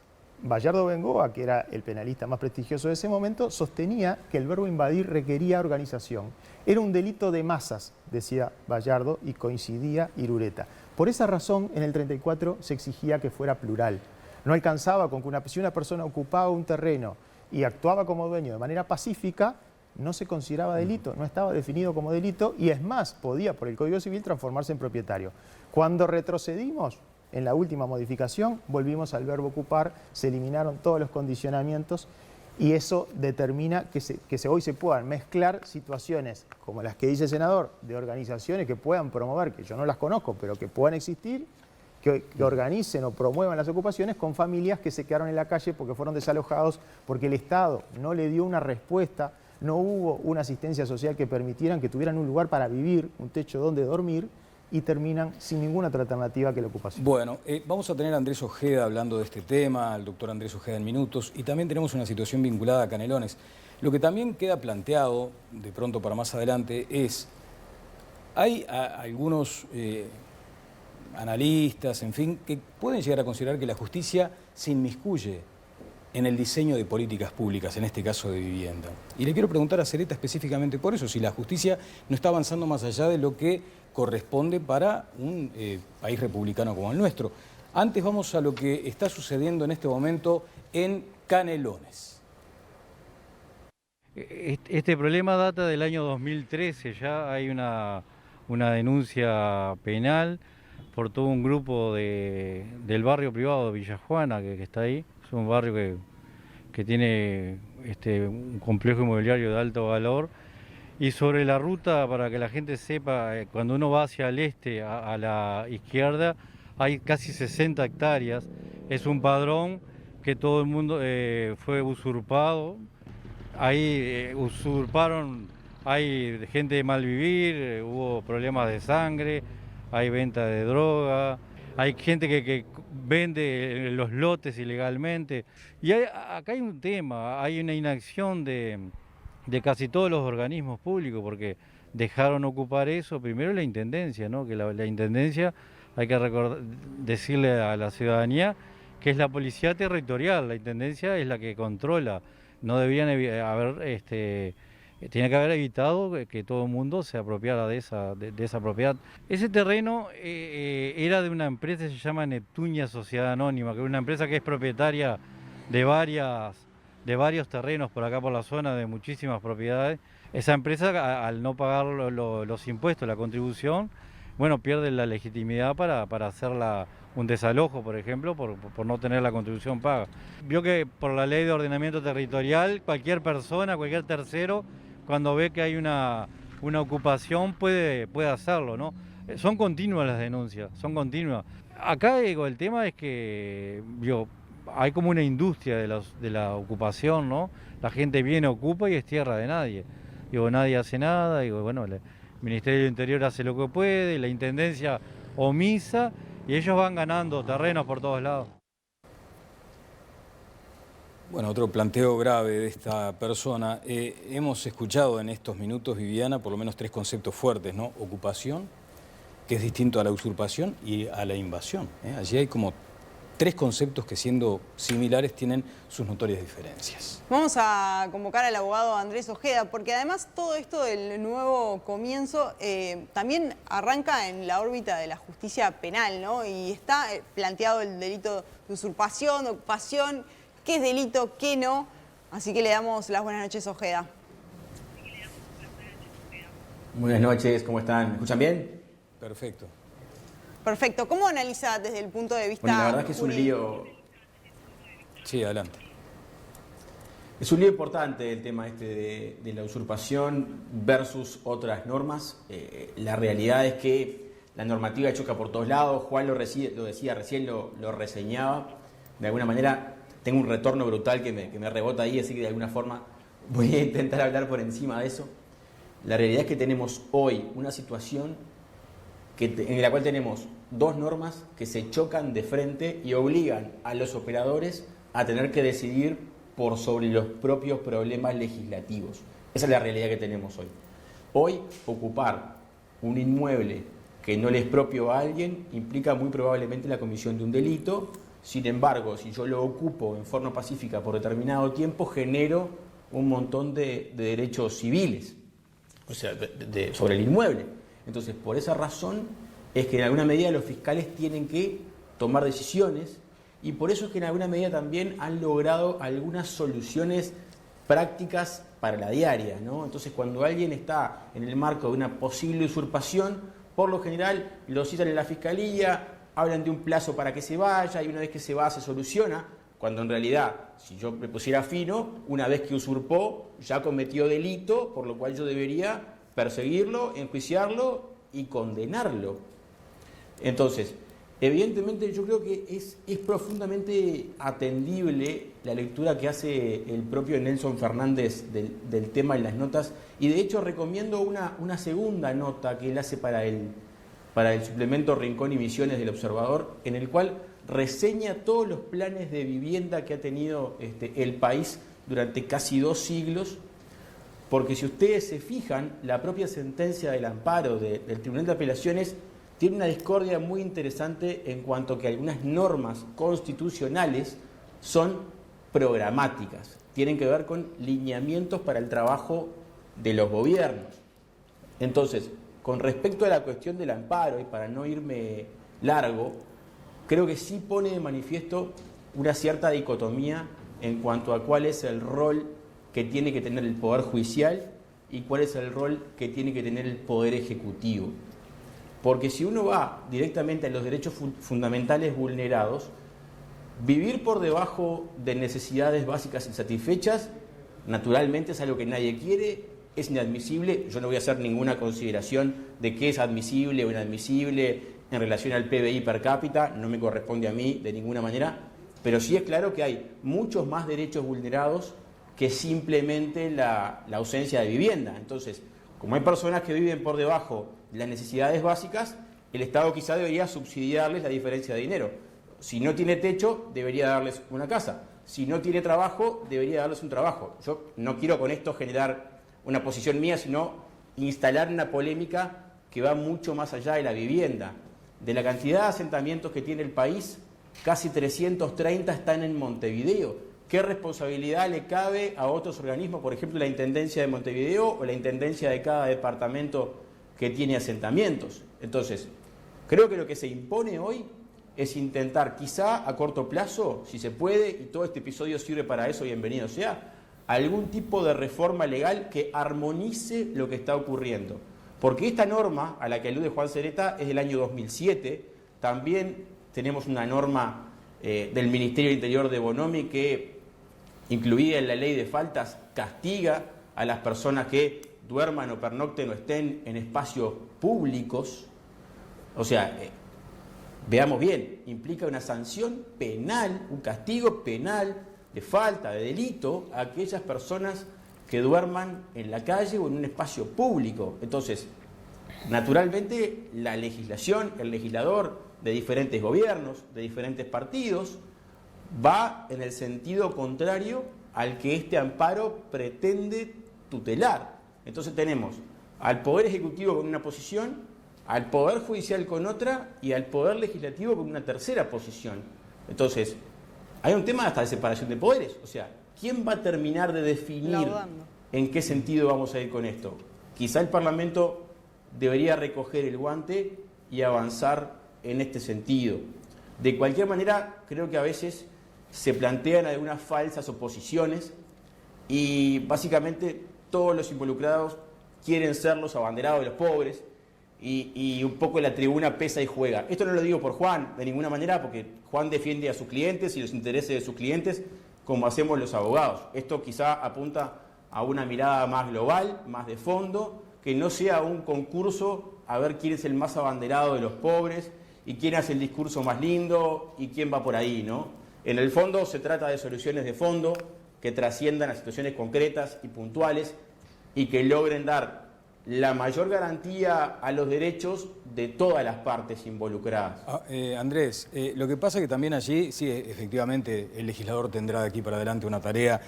Bayardo Bengoa, que era el penalista más prestigioso de ese momento, sostenía que el verbo invadir requería organización. Era un delito de masas, decía Bayardo, y coincidía Irureta. Por esa razón, en el 34 se exigía que fuera plural. No alcanzaba con que si una persona ocupaba un terreno y actuaba como dueño de manera pacífica, no se consideraba delito, no estaba definido como delito y es más, podía por el Código Civil transformarse en propietario. Cuando retrocedimos, en la última modificación, volvimos al verbo ocupar, se eliminaron todos los condicionamientos y eso determina que hoy se puedan mezclar situaciones como las que dice el senador, de organizaciones que puedan promover, que yo no las conozco, pero que puedan existir, que organicen o promuevan las ocupaciones con familias que se quedaron en la calle porque fueron desalojados, porque el Estado no le dio una respuesta, no hubo una asistencia social que permitieran que tuvieran un lugar para vivir, un techo donde dormir, y terminan sin ninguna otra alternativa que la ocupación. Bueno, vamos a tener a Andrés Ojeda hablando de este tema, al doctor Andrés Ojeda en minutos, y también tenemos una situación vinculada a Canelones. Lo que también queda planteado, de pronto para más adelante, es, hay algunos analistas, en fin, que pueden llegar a considerar que la justicia se inmiscuye en el diseño de políticas públicas, en este caso de vivienda. Y le quiero preguntar a Sereta específicamente por eso, si la justicia no está avanzando más allá de lo que corresponde para un país republicano como el nuestro. Antes vamos a lo que está sucediendo en este momento en Canelones. Este problema data del año 2013, ya hay una denuncia penal por todo un grupo del barrio privado de Villa Juana que está ahí. Es un barrio que tiene un complejo inmobiliario de alto valor. Y sobre la ruta, para que la gente sepa, cuando uno va hacia el este, a la izquierda, hay casi 60 hectáreas. Es un padrón que todo el mundo fue usurpado. Ahí usurparon, hay gente de mal vivir, hubo problemas de sangre, hay venta de droga, hay gente que vende los lotes ilegalmente. Y acá hay un tema, hay una inacción de casi todos los organismos públicos, porque dejaron ocupar eso, primero la Intendencia, ¿no? Que la Intendencia, hay que decirle a la ciudadanía que es la policía territorial, la Intendencia es la que controla, no debían haber, tiene que haber evitado que todo el mundo se apropiara de esa propiedad. Ese terreno era de una empresa que se llama Neptunia Sociedad Anónima, que es una empresa que es propietaria de varios terrenos por acá por la zona, de muchísimas propiedades. Esa empresa, al no pagar los impuestos, la contribución, bueno, pierde la legitimidad para hacer un desalojo, por ejemplo, por no tener la contribución paga. Vio que por la ley de ordenamiento territorial, cualquier persona, cualquier tercero, cuando ve que hay una ocupación, puede hacerlo, ¿no? Son continuas las denuncias, son continuas. Acá, digo, el tema es que, hay como una industria de la ocupación, ¿no? La gente viene, ocupa y es tierra de nadie. Nadie hace nada, bueno, el Ministerio del Interior hace lo que puede, la Intendencia omisa y ellos van ganando terrenos por todos lados. Bueno, otro planteo grave de esta persona. Hemos escuchado en estos minutos, Viviana, por lo menos 3 conceptos fuertes, ¿no? Ocupación, que es distinto a la usurpación y a la invasión. Allí hay como 3 conceptos que, siendo similares, tienen sus notorias diferencias. Vamos a convocar al abogado Andrés Ojeda, porque además todo esto del nuevo comienzo también arranca en la órbita de la justicia penal, ¿no? Y está planteado el delito de usurpación, ocupación, qué es delito, qué no. Así que le damos las buenas noches, Ojeda. Buenas noches, ¿cómo están? ¿Me escuchan bien? Perfecto. Perfecto. ¿Cómo analiza desde el punto de vista Bueno, la verdad es que es un lío. Sí, adelante. Es un lío importante el tema de la usurpación versus otras normas. La realidad es que la normativa choca por todos lados. Juan lo decía recién, lo reseñaba. De alguna manera tengo un retorno brutal que me rebota ahí, así que de alguna forma voy a intentar hablar por encima de eso. La realidad es que tenemos hoy una situación en la cual tenemos 2 normas que se chocan de frente y obligan a los operadores a tener que decidir por sobre los propios problemas legislativos. Esa es la realidad que tenemos hoy. Hoy, ocupar un inmueble que no le es propio a alguien implica muy probablemente la comisión de un delito Sin embargo, si yo lo ocupo en forma pacífica por determinado tiempo, genero un montón de derechos civiles, o sea, sobre el inmueble. Entonces, por esa razón es que en alguna medida los fiscales tienen que tomar decisiones, y por eso es que en alguna medida también han logrado algunas soluciones prácticas para la diaria, ¿no? Entonces, cuando alguien está en el marco de una posible usurpación, por lo general lo citan en la fiscalía, hablan de un plazo para que se vaya, y una vez que se va se soluciona, cuando en realidad, si yo me pusiera fino, una vez que usurpó, ya cometió delito, por lo cual yo debería perseguirlo, enjuiciarlo y condenarlo. Entonces, evidentemente yo creo que es profundamente atendible la lectura que hace el propio Nelson Fernández del tema en las notas, y de hecho recomiendo una segunda nota que él hace para el suplemento Rincón y Misiones del Observador, en el cual reseña todos los planes de vivienda que ha tenido el país durante casi 2 siglos, porque si ustedes se fijan, la propia sentencia del amparo del Tribunal de Apelaciones tiene una discordia muy interesante en cuanto a que algunas normas constitucionales son programáticas, tienen que ver con lineamientos para el trabajo de los gobiernos. Entonces, con respecto a la cuestión del amparo, y para no irme largo, creo que sí pone de manifiesto una cierta dicotomía en cuanto a cuál es el rol que tiene que tener el Poder Judicial y cuál es el rol que tiene que tener el Poder Ejecutivo. Porque si uno va directamente a los derechos fundamentales vulnerados, vivir por debajo de necesidades básicas insatisfechas, naturalmente es algo que nadie quiere, es inadmisible. Yo no voy a hacer ninguna consideración de qué es admisible o inadmisible en relación al PBI per cápita, no me corresponde a mí de ninguna manera, pero sí es claro que hay muchos más derechos vulnerados que simplemente la ausencia de vivienda. Entonces, como hay personas que viven por debajo de las necesidades básicas, el Estado quizá debería subsidiarles la diferencia de dinero. Si no tiene techo, debería darles una casa. Si no tiene trabajo, debería darles un trabajo. Yo no quiero con esto generar una posición mía, sino instalar una polémica que va mucho más allá de la vivienda. De la cantidad de asentamientos que tiene el país, casi 330 están en Montevideo. ¿Qué responsabilidad le cabe a otros organismos, por ejemplo la Intendencia de Montevideo o la Intendencia de cada departamento que tiene asentamientos? Entonces, creo que lo que se impone hoy es intentar, quizá a corto plazo, si se puede, y todo este episodio sirve para eso, bienvenido sea, algún tipo de reforma legal que armonice lo que está ocurriendo. Porque esta norma a la que alude Juan Sereta es del año 2007, también tenemos una norma del Ministerio del Interior de Bonomi que, incluida en la ley de faltas, castiga a las personas que duerman o pernocten o estén en espacios públicos. O sea, veamos bien, implica una sanción penal, un castigo penal de falta, de delito, a aquellas personas que duerman en la calle o en un espacio público. Entonces, naturalmente, la legislación, el legislador de diferentes gobiernos, de diferentes partidos, va en el sentido contrario al que este amparo pretende tutelar. Entonces tenemos al Poder Ejecutivo con una posición, al Poder Judicial con otra y al Poder Legislativo con una tercera posición. Entonces, hay un tema hasta de separación de poderes. O sea, ¿quién va a terminar de definir en qué sentido vamos a ir con esto? Quizá el Parlamento debería recoger el guante y avanzar en este sentido. De cualquier manera, creo que a veces se plantean algunas falsas oposiciones y básicamente todos los involucrados quieren ser los abanderados de los pobres y un poco la tribuna pesa y juega. Esto no lo digo por Juan de ninguna manera, porque Juan defiende a sus clientes y los intereses de sus clientes como hacemos los abogados. Esto quizá apunta a una mirada más global, más de fondo, que no sea un concurso a ver quién es el más abanderado de los pobres y quién hace el discurso más lindo y quién va por ahí, ¿no? En el fondo se trata de soluciones de fondo que trasciendan a situaciones concretas y puntuales y que logren dar la mayor garantía a los derechos de todas las partes involucradas. Andrés, lo que pasa es que también allí, sí, efectivamente, el legislador tendrá de aquí para adelante una tarea,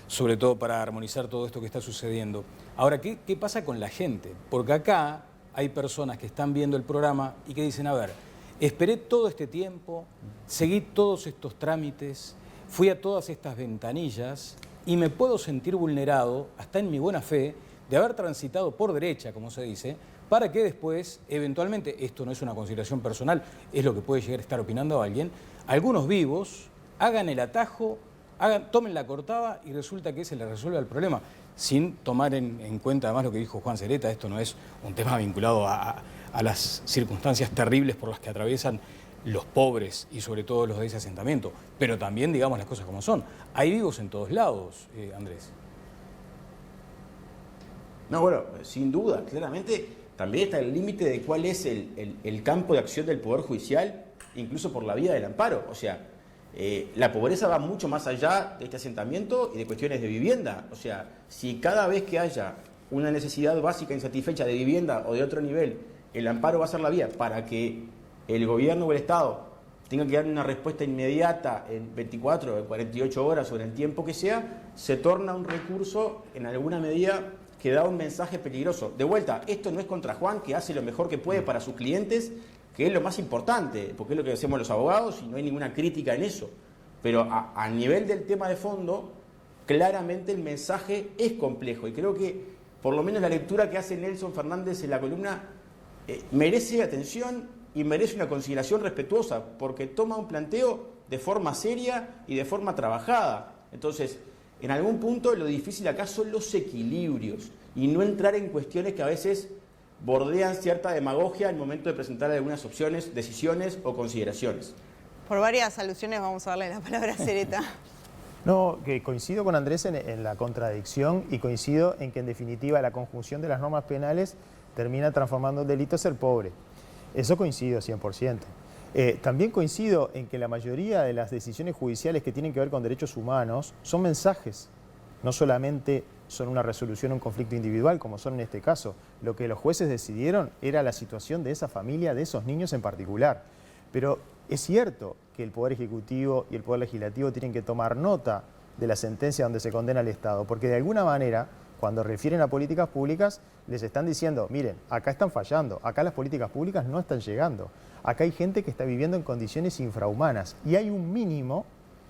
sobre todo para armonizar todo esto que está sucediendo. Ahora, ¿qué pasa con la gente? Porque acá hay personas que están viendo el programa y que dicen, a ver, Esperé todo este tiempo, seguí todos estos trámites, fui a todas estas ventanillas y me puedo sentir vulnerado, hasta en mi buena fe, de haber transitado por derecha, como se dice, para que después, eventualmente, esto no es una consideración personal, es lo que puede llegar a estar opinando alguien, algunos vivos hagan el atajo, tomen la cortada y resulta que se les resuelve el problema, sin tomar en cuenta además lo que dijo Juan Sereta. Esto no es un tema vinculado a las circunstancias terribles por las que atraviesan los pobres y sobre todo los de ese asentamiento, pero también digamos las cosas como son. Hay vivos en todos lados, Andrés. No, bueno, sin duda, claramente también está el límite de cuál es el campo de acción del Poder Judicial, incluso por la vía del amparo. O sea, la pobreza va mucho más allá de este asentamiento y de cuestiones de vivienda. O sea, si cada vez que haya una necesidad básica insatisfecha de vivienda o de otro nivel, el amparo va a ser la vía para que el gobierno o el Estado tenga que dar una respuesta inmediata en 24 o en 48 horas o en el tiempo que sea, se torna un recurso en alguna medida que da un mensaje peligroso. De vuelta, esto no es contra Juan, que hace lo mejor que puede para sus clientes, que es lo más importante, porque es lo que hacemos los abogados y no hay ninguna crítica en eso. Pero a nivel del tema de fondo, claramente el mensaje es complejo y creo que por lo menos la lectura que hace Nelson Fernández en la columna merece atención y merece una consideración respetuosa, porque toma un planteo de forma seria y de forma trabajada. Entonces, en algún punto lo difícil acá son los equilibrios y no entrar en cuestiones que a veces bordean cierta demagogia al momento de presentar algunas opciones, decisiones o consideraciones. Por varias alusiones vamos a darle la palabra a Sereta. No, que coincido con Andrés en la contradicción y coincido en que en definitiva la conjunción de las normas penales termina transformando el delito en ser pobre. Eso coincido 100%. También coincido en que la mayoría de las decisiones judiciales que tienen que ver con derechos humanos son mensajes, no solamente son una resolución a un conflicto individual, como son en este caso. Lo que los jueces decidieron era la situación de esa familia, de esos niños en particular. Pero es cierto que el Poder Ejecutivo y el Poder Legislativo tienen que tomar nota de la sentencia donde se condena al Estado, porque de alguna manera, cuando refieren a políticas públicas, les están diciendo, miren, acá están fallando, acá las políticas públicas no están llegando, acá hay gente que está viviendo en condiciones infrahumanas y hay un mínimo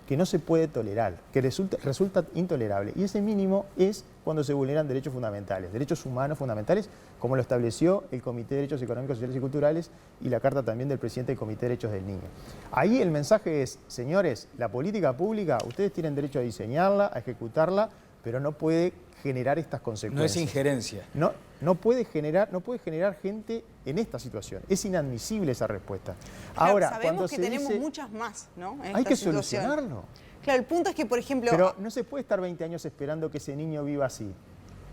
que no se puede tolerar, que resulta intolerable. Y ese mínimo es cuando se vulneran derechos fundamentales, derechos humanos fundamentales, como lo estableció el Comité de Derechos Económicos, Sociales y Culturales y la carta también del presidente del Comité de Derechos del Niño. Ahí el mensaje es, señores, la política pública, ustedes tienen derecho a diseñarla, a ejecutarla, pero no puede generar estas consecuencias. No es injerencia. No puede generar gente en esta situación. Es inadmisible esa respuesta. Claro, ahora, sabemos cuando que se tenemos dice, muas más, ¿no? En hay esta que situación. solucionarlo. Claro, el punto es que, por ejemplo... Pero no se puede estar 20 años esperando que ese niño viva así.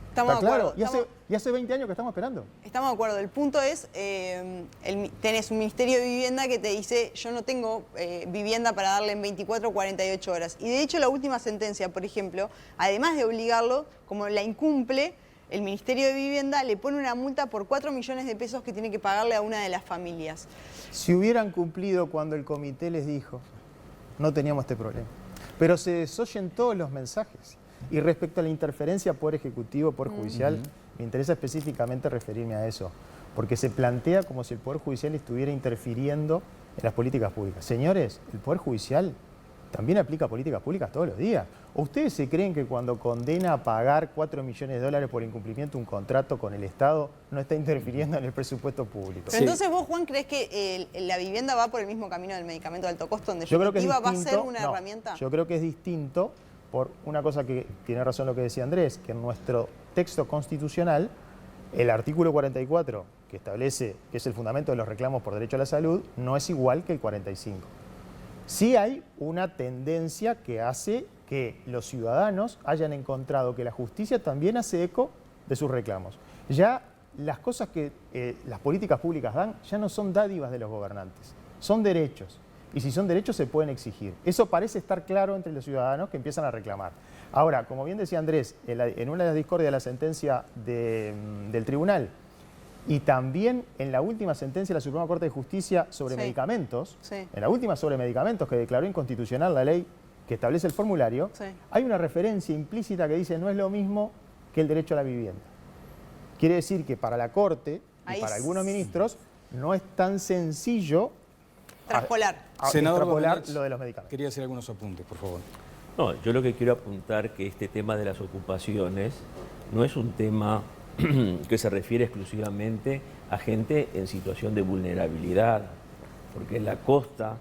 Estamos ¿Está de claro? acuerdo. Y hace 20 años que estamos esperando. Estamos de acuerdo. El punto es, tenés un Ministerio de Vivienda que te dice, yo no tengo vivienda para darle en 24 o 48 horas. Y de hecho la última sentencia, por ejemplo, además de obligarlo, como la incumple, el Ministerio de Vivienda le pone una multa por 4 millones de pesos que tiene que pagarle a una de las familias. Si hubieran cumplido cuando el comité les dijo, no teníamos este problema. Pero se desoyen todos los mensajes. Y respecto a la interferencia Poder Ejecutivo, Poder Judicial, me interesa específicamente referirme a eso, porque se plantea como si el Poder Judicial estuviera interfiriendo en las políticas públicas. Señores, el Poder Judicial también aplica políticas públicas todos los días. ¿O ustedes se creen que cuando condena a pagar 4 millones de dólares por incumplimiento de un contrato con el Estado no está interfiriendo en el presupuesto público? Pero entonces vos, Juan, ¿crees que la vivienda va por el mismo camino del medicamento de alto costo, donde yo creo que va a ser una no, herramienta? Yo creo que es distinto por una cosa que tiene razón lo que decía Andrés, que en nuestro texto constitucional, el artículo 44, que establece que es el fundamento de los reclamos por derecho a la salud, no es igual que el 45. Sí hay una tendencia que hace que los ciudadanos hayan encontrado que la justicia también hace eco de sus reclamos. Ya las cosas que las políticas públicas dan ya no son dádivas de los gobernantes, son derechos. Y si son derechos se pueden exigir. Eso parece estar claro entre los ciudadanos que empiezan a reclamar. Ahora, como bien decía Andrés, en una de las discordias de la sentencia del tribunal y también en la última sentencia de la Suprema Corte de Justicia sobre medicamentos, en la última sobre medicamentos que declaró inconstitucional la ley que establece el formulario, hay una referencia implícita que dice no es lo mismo que el derecho a la vivienda. Quiere decir que para la Corte y para algunos ministros no es tan sencillo Traspolar. Senador extrapolar Domenech, lo de los medicamentos. quería hacer algunos apuntes, por favor. No, yo lo que quiero apuntar que este tema de las ocupaciones no es un tema que se refiere exclusivamente a gente en situación de vulnerabilidad, porque en la costa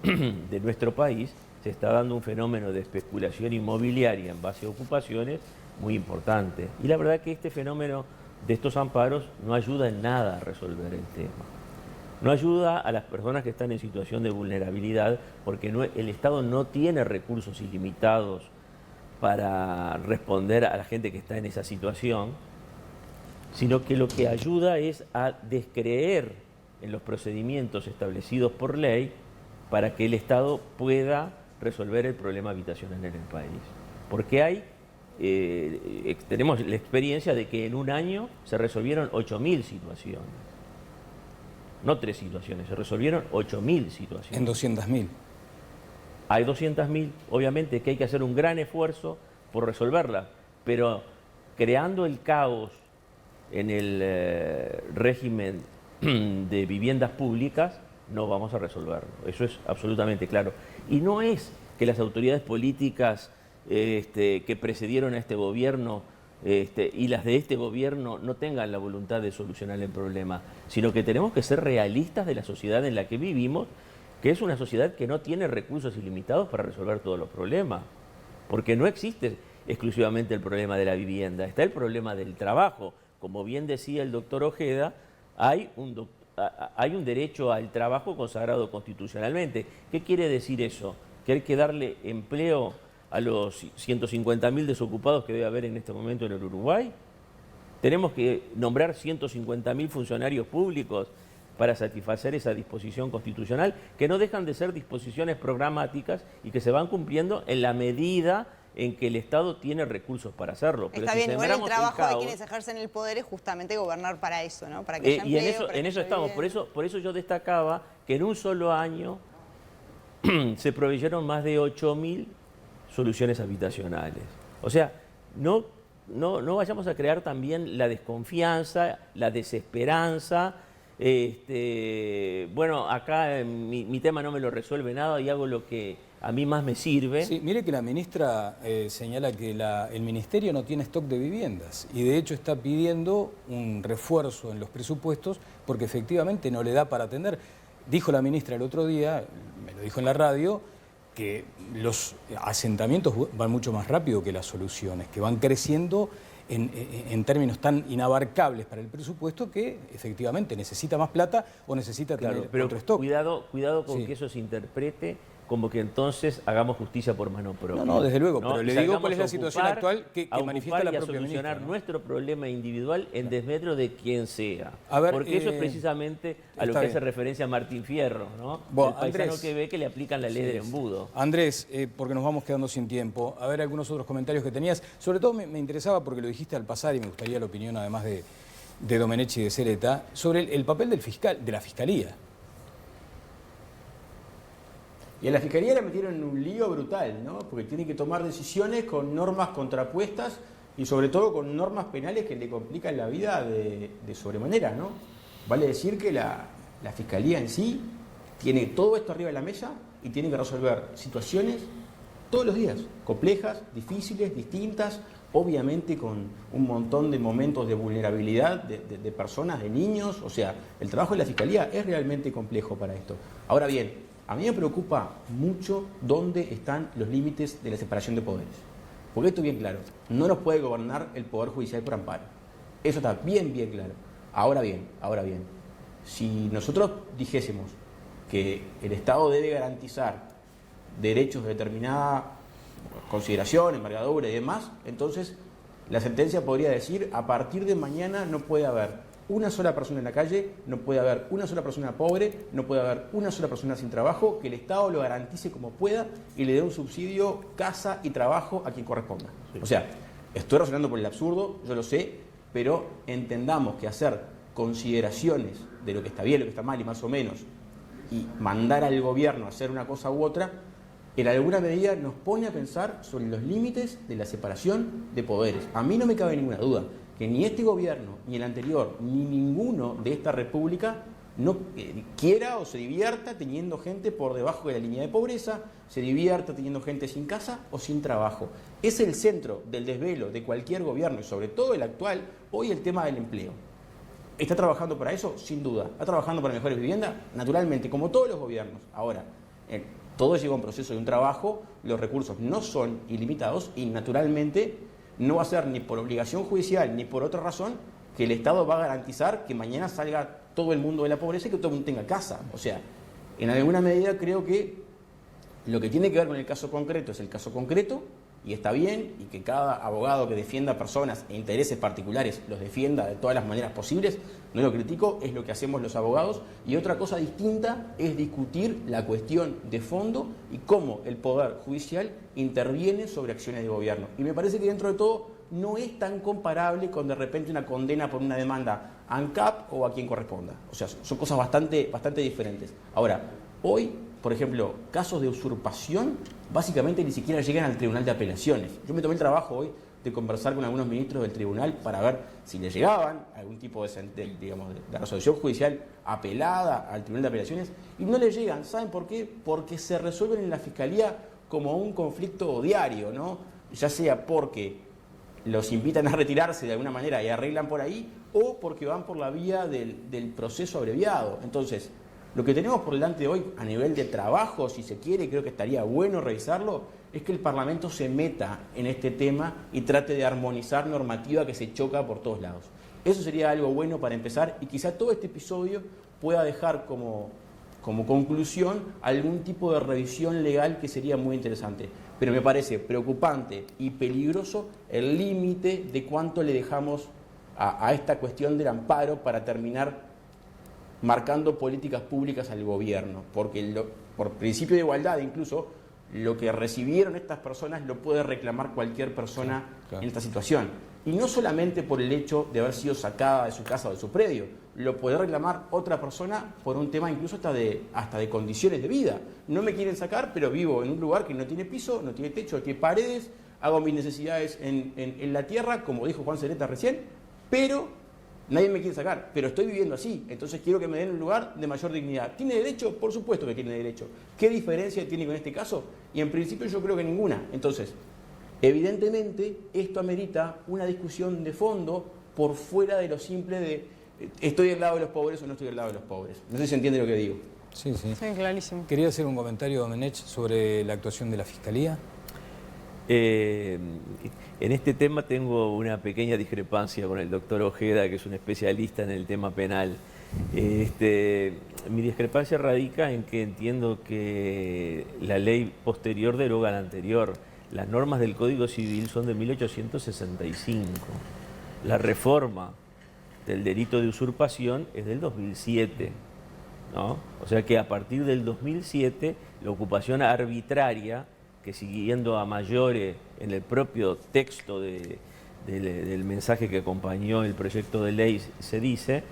de nuestro país se está dando un fenómeno de especulación inmobiliaria en base a ocupaciones muy importante. Y la verdad que este fenómeno de estos amparos no ayuda en nada a resolver el tema. No ayuda a las personas que están en situación de vulnerabilidad porque el Estado no tiene recursos ilimitados para responder a la gente que está en esa situación, sino que lo que ayuda es a descreer en los procedimientos establecidos por ley para que el Estado pueda resolver el problema habitacional en el país. Porque tenemos la experiencia de que en un año se resolvieron 8.000 situaciones. No 3 situaciones, se resolvieron 8.000 situaciones. En 200.000. Hay 200.000, obviamente que hay que hacer un gran esfuerzo por resolverla, pero creando el caos en el régimen de viviendas públicas no vamos a resolverlo. Eso es absolutamente claro. Y no es que las autoridades políticas que precedieron a este gobierno y las de este gobierno no tengan la voluntad de solucionar el problema, sino que tenemos que ser realistas de la sociedad en la que vivimos, que es una sociedad que no tiene recursos ilimitados para resolver todos los problemas, porque no existe exclusivamente el problema de la vivienda, está el problema del trabajo. Como bien decía el doctor Ojeda, hay un derecho al trabajo consagrado constitucionalmente. ¿Qué quiere decir eso? Que hay que darle empleo a los 150.000 desocupados que debe haber en este momento en el Uruguay. Tenemos que nombrar 150.000 funcionarios públicos para satisfacer esa disposición constitucional, que no dejan de ser disposiciones programáticas y que se van cumpliendo en la medida en que el Estado tiene recursos para hacerlo. Pero Está si bien, igual el trabajo caos, de quienes ejercen el poder es justamente gobernar para eso, ¿no? Para que haya empleo, y para en que eso haya estamos. vivienda. Por eso yo destacaba que en un solo año se proveyeron más de 8.000 soluciones habitacionales. O sea, no vayamos a crear también la desconfianza, la desesperanza. Bueno, acá mi tema no me lo resuelve nada y hago lo que a mí más me sirve. Sí, mire que la ministra señala que el Ministerio no tiene stock de viviendas y de hecho está pidiendo un refuerzo en los presupuestos porque efectivamente no le da para atender. Dijo la ministra el otro día, me lo dijo en la radio, que los asentamientos van mucho más rápido que las soluciones, que van creciendo en términos tan inabarcables para el presupuesto que efectivamente necesita más plata o necesita tener pero otro stock. Cuidado con Sí. que eso se interprete como que entonces hagamos justicia por mano propia. No, desde luego, ¿no? pero le digo cuál es la situación actual que manifiesta la propia ministra, solucionar ¿no? nuestro problema individual en desmedro de quien sea. A ver, porque eso es precisamente a lo está que bien. hace referencia Martín Fierro, ¿no? Bueno, el paisano Andrés, que ve que le aplican la ley del sí. embudo. Andrés, porque nos vamos quedando sin tiempo, a ver algunos otros comentarios que tenías. Sobre todo me interesaba, porque lo dijiste al pasar y me gustaría la opinión además de Domenech y de Sereta, sobre el papel de la Fiscalía. Y a la Fiscalía la metieron en un lío brutal, ¿no? Porque tiene que tomar decisiones con normas contrapuestas y sobre todo con normas penales que le complican la vida de sobremanera, ¿no? Vale decir que la Fiscalía en sí tiene todo esto arriba de la mesa y tiene que resolver situaciones todos los días, complejas, difíciles, distintas, obviamente con un montón de momentos de vulnerabilidad de personas, de niños. O sea, el trabajo de la Fiscalía es realmente complejo para esto. Ahora bien, a mí me preocupa mucho dónde están los límites de la separación de poderes. Porque esto es bien claro, no nos puede gobernar el Poder Judicial por amparo. Eso está bien claro. Ahora bien, si nosotros dijésemos que el Estado debe garantizar derechos de determinada consideración, envergadura y demás, entonces la sentencia podría decir: a partir de mañana no puede haber una sola persona en la calle, no puede haber una sola persona pobre, no puede haber una sola persona sin trabajo, que el Estado lo garantice como pueda y le dé un subsidio, casa y trabajo a quien corresponda. Sí. O sea, estoy razonando por el absurdo, yo lo sé, pero entendamos que hacer consideraciones de lo que está bien, lo que está mal y más o menos, y mandar al gobierno a hacer una cosa u otra, en alguna medida nos pone a pensar sobre los límites de la separación de poderes. A mí no me cabe ninguna duda que ni este gobierno, ni el anterior, ni ninguno de esta república no quiera o se divierta teniendo gente por debajo de la línea de pobreza, se divierta teniendo gente sin casa o sin trabajo. Es el centro del desvelo de cualquier gobierno y sobre todo el actual, hoy el tema del empleo. ¿Está trabajando para eso? Sin duda. ¿Está trabajando para mejores viviendas? Naturalmente, como todos los gobiernos. Ahora, todo lleva un proceso de un trabajo, los recursos no son ilimitados y naturalmente no va a ser ni por obligación judicial ni por otra razón que el Estado va a garantizar que mañana salga todo el mundo de la pobreza y que todo el mundo tenga casa. O sea, en alguna medida creo que lo que tiene que ver con el caso concreto es el caso concreto y está bien, y que cada abogado que defienda personas e intereses particulares los defienda de todas las maneras posibles, no lo critico, es lo que hacemos los abogados. Y otra cosa distinta es discutir la cuestión de fondo y cómo el Poder Judicial interviene sobre acciones de gobierno. Y me parece que dentro de todo no es tan comparable con de repente una condena por una demanda a ANCAP o a quien corresponda. O sea, son cosas bastante diferentes. Ahora, hoy, por ejemplo, casos de usurpación básicamente ni siquiera llegan al Tribunal de Apelaciones. Yo me tomé el trabajo hoy de conversar con algunos ministros del tribunal para ver si le llegaban algún tipo de resolución judicial apelada al Tribunal de Apelaciones, y no le llegan. ¿Saben por qué? Porque se resuelven en la Fiscalía como un conflicto diario, ¿no? Ya sea porque los invitan a retirarse de alguna manera y arreglan por ahí, o porque van por la vía del proceso abreviado. Entonces, lo que tenemos por delante hoy a nivel de trabajo, si se quiere, creo que estaría bueno revisarlo, es que el Parlamento se meta en este tema y trate de armonizar normativa que se choca por todos lados. Eso sería algo bueno para empezar, y quizá todo este episodio pueda dejar como conclusión algún tipo de revisión legal que sería muy interesante. Pero me parece preocupante y peligroso el límite de cuánto le dejamos a esta cuestión del amparo para terminar marcando políticas públicas al gobierno, porque por principio de igualdad incluso lo que recibieron estas personas lo puede reclamar cualquier persona en esta situación, y no solamente por el hecho de haber sido sacada de su casa o de su predio, lo puede reclamar otra persona por un tema incluso hasta de condiciones de vida. No me quieren sacar, pero vivo en un lugar que no tiene piso, no tiene techo, tiene paredes, hago mis necesidades en la tierra, como dijo Juan Sereta recién, pero nadie me quiere sacar, pero estoy viviendo así, entonces quiero que me den un lugar de mayor dignidad. ¿Tiene derecho? Por supuesto que tiene derecho. ¿Qué diferencia tiene con este caso? Y en principio yo creo que ninguna. Entonces, evidentemente, esto amerita una discusión de fondo por fuera de lo simple de ¿estoy del lado de los pobres o no estoy del lado de los pobres? No sé si se entiende lo que digo. Sí, sí. Sí, clarísimo. Quería hacer un comentario, Domenech, sobre la actuación de la Fiscalía. En este tema tengo una pequeña discrepancia con el doctor Ojeda, que es un especialista en el tema penal. Mi discrepancia radica en que entiendo que la ley posterior deroga la anterior. Las normas del Código Civil son de 1865. La reforma del delito de usurpación es del 2007, ¿no? O sea que a partir del 2007 la ocupación arbitraria, que siguiendo a mayores en el propio texto del mensaje que acompañó el proyecto de ley se dice,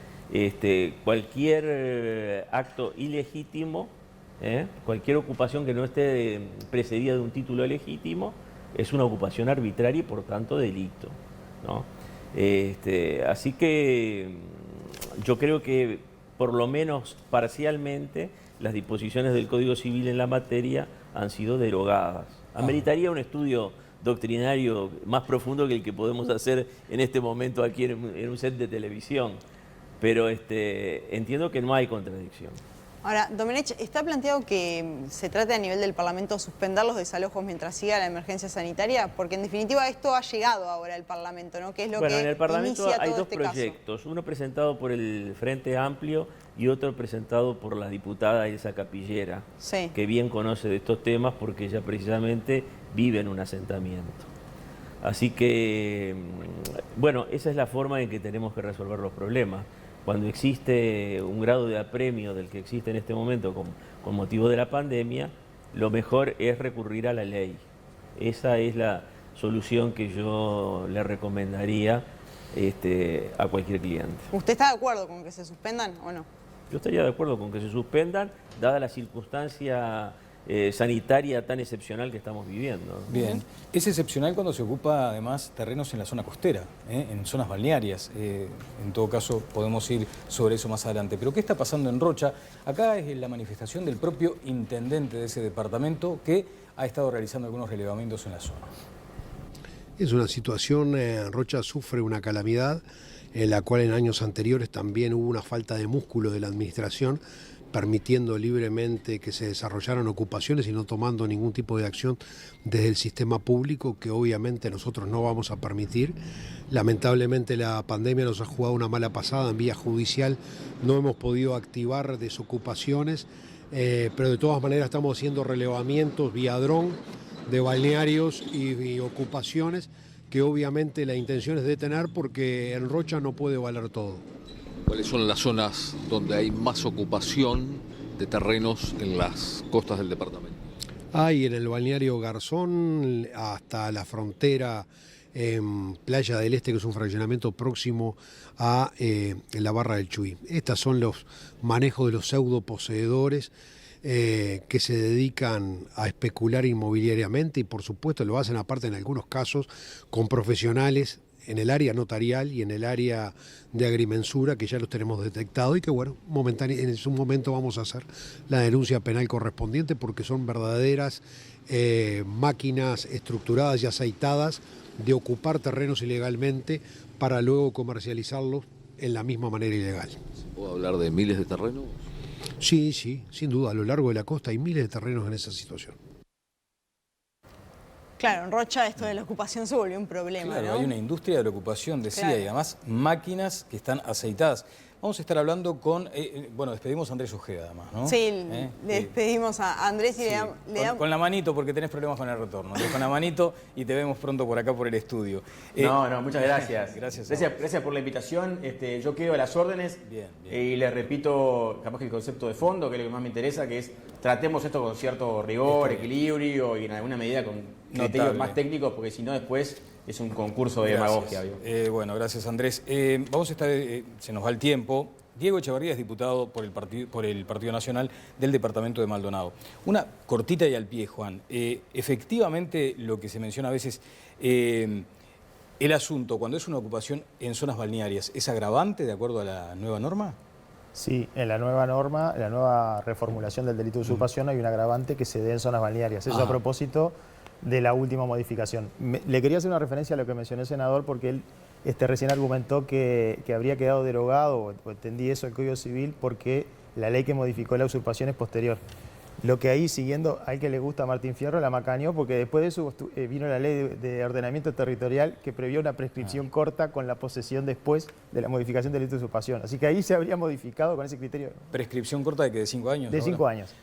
cualquier acto ilegítimo, cualquier ocupación que no esté precedida de un título legítimo, es una ocupación arbitraria y por tanto delito, ¿no? Así que yo creo que por lo menos parcialmente las disposiciones del Código Civil en la materia han sido derogadas. Ameritaría un estudio doctrinario más profundo que el que podemos hacer en este momento aquí en un set de televisión, pero entiendo que no hay contradicción. Ahora, Domenech, ¿está planteado que se trate a nivel del Parlamento suspender los desalojos mientras siga la emergencia sanitaria? Porque en definitiva esto ha llegado ahora al Parlamento, ¿no? Que es lo que en el Parlamento inicia hay todo dos este proyectos, caso. uno presentado por el Frente Amplio y otro presentado por la diputada Elsa Capillera, Sí. que bien conoce de estos temas porque ella precisamente vive en un asentamiento. Así que, bueno, esa es la forma en que tenemos que resolver los problemas. Cuando existe un grado de apremio del que existe en este momento con motivo de la pandemia, lo mejor es recurrir a la ley. Esa es la solución que yo le recomendaría a cualquier cliente. ¿Usted está de acuerdo con que se suspendan o no? Yo estaría de acuerdo con que se suspendan, dada la circunstancia sanitaria tan excepcional que estamos viviendo, ¿no? Bien, es excepcional cuando se ocupa además terrenos en la zona costera, en zonas balnearias. En todo caso podemos ir sobre eso más adelante. Pero ¿qué está pasando en Rocha? Acá es la manifestación del propio intendente de ese departamento que ha estado realizando algunos relevamientos en la zona. Es una situación, Rocha sufre una calamidad en la cual en años anteriores también hubo una falta de músculo de la administración, permitiendo libremente que se desarrollaran ocupaciones y no tomando ningún tipo de acción desde el sistema público, que obviamente nosotros no vamos a permitir. Lamentablemente la pandemia nos ha jugado una mala pasada en vía judicial, no hemos podido activar desocupaciones, pero de todas maneras estamos haciendo relevamientos vía dron de balnearios y ocupaciones que obviamente la intención es detener porque en Rocha no puede valer todo. ¿Cuáles son las zonas donde hay más ocupación de terrenos en las costas del departamento? Hay en el balneario Garzón hasta la frontera en Playa del Este, que es un fraccionamiento próximo a la Barra del Chuy. Estos son los manejos de los pseudo poseedores que se dedican a especular inmobiliariamente y por supuesto lo hacen aparte en algunos casos con profesionales en el área notarial y en el área de agrimensura, que ya los tenemos detectado y que bueno, en su momento vamos a hacer la denuncia penal correspondiente porque son verdaderas máquinas estructuradas y aceitadas de ocupar terrenos ilegalmente para luego comercializarlos en la misma manera ilegal. ¿Puedo hablar de miles de terrenos? Sí, sin duda, a lo largo de la costa hay miles de terrenos en esa situación. Claro, en Rocha esto de la ocupación se volvió un problema, Claro, ¿no? hay una industria de la ocupación, decía, Claro. y además máquinas que están aceitadas. Vamos a estar hablando con, bueno, despedimos a Andrés Ojeda además, ¿no? Sí, le despedimos a Andrés y Sí, le damos... con la manito, porque tenés problemas con el retorno. Con la manito y te vemos pronto por acá por el estudio. No, muchas gracias. Gracias por la invitación. Yo quedo a las órdenes. Bien. Y les repito, capaz que el concepto de fondo, que es lo que más me interesa, que es tratemos esto con cierto rigor, equilibrio y en alguna medida con criterios más técnicos, porque si no después es un concurso de demagogia. Bueno, gracias Andrés. Vamos a estar, se nos va el tiempo. Diego Echeverría es diputado por el Partido Nacional del departamento de Maldonado. Una cortita y al pie, Juan. Efectivamente, lo que se menciona a veces, el asunto, cuando es una ocupación en zonas balnearias, ¿es agravante de acuerdo a la nueva norma? Sí, en la nueva norma, en la nueva reformulación del delito de usurpación hay un agravante que se dé en zonas balnearias. Eso a propósito de la última modificación. Le quería hacer una referencia a lo que mencionó el senador porque él recién argumentó que habría quedado derogado, o entendí eso, el Código Civil porque la ley que modificó la usurpación es posterior. Lo que ahí, siguiendo al que le gusta a Martín Fierro, la macaneó, porque después de eso vino la ley de ordenamiento territorial que previó una prescripción corta con la posesión después de la modificación del delito de usurpación. Así que ahí se habría modificado con ese criterio. ¿Prescripción corta de que de 5 años? De 5 años.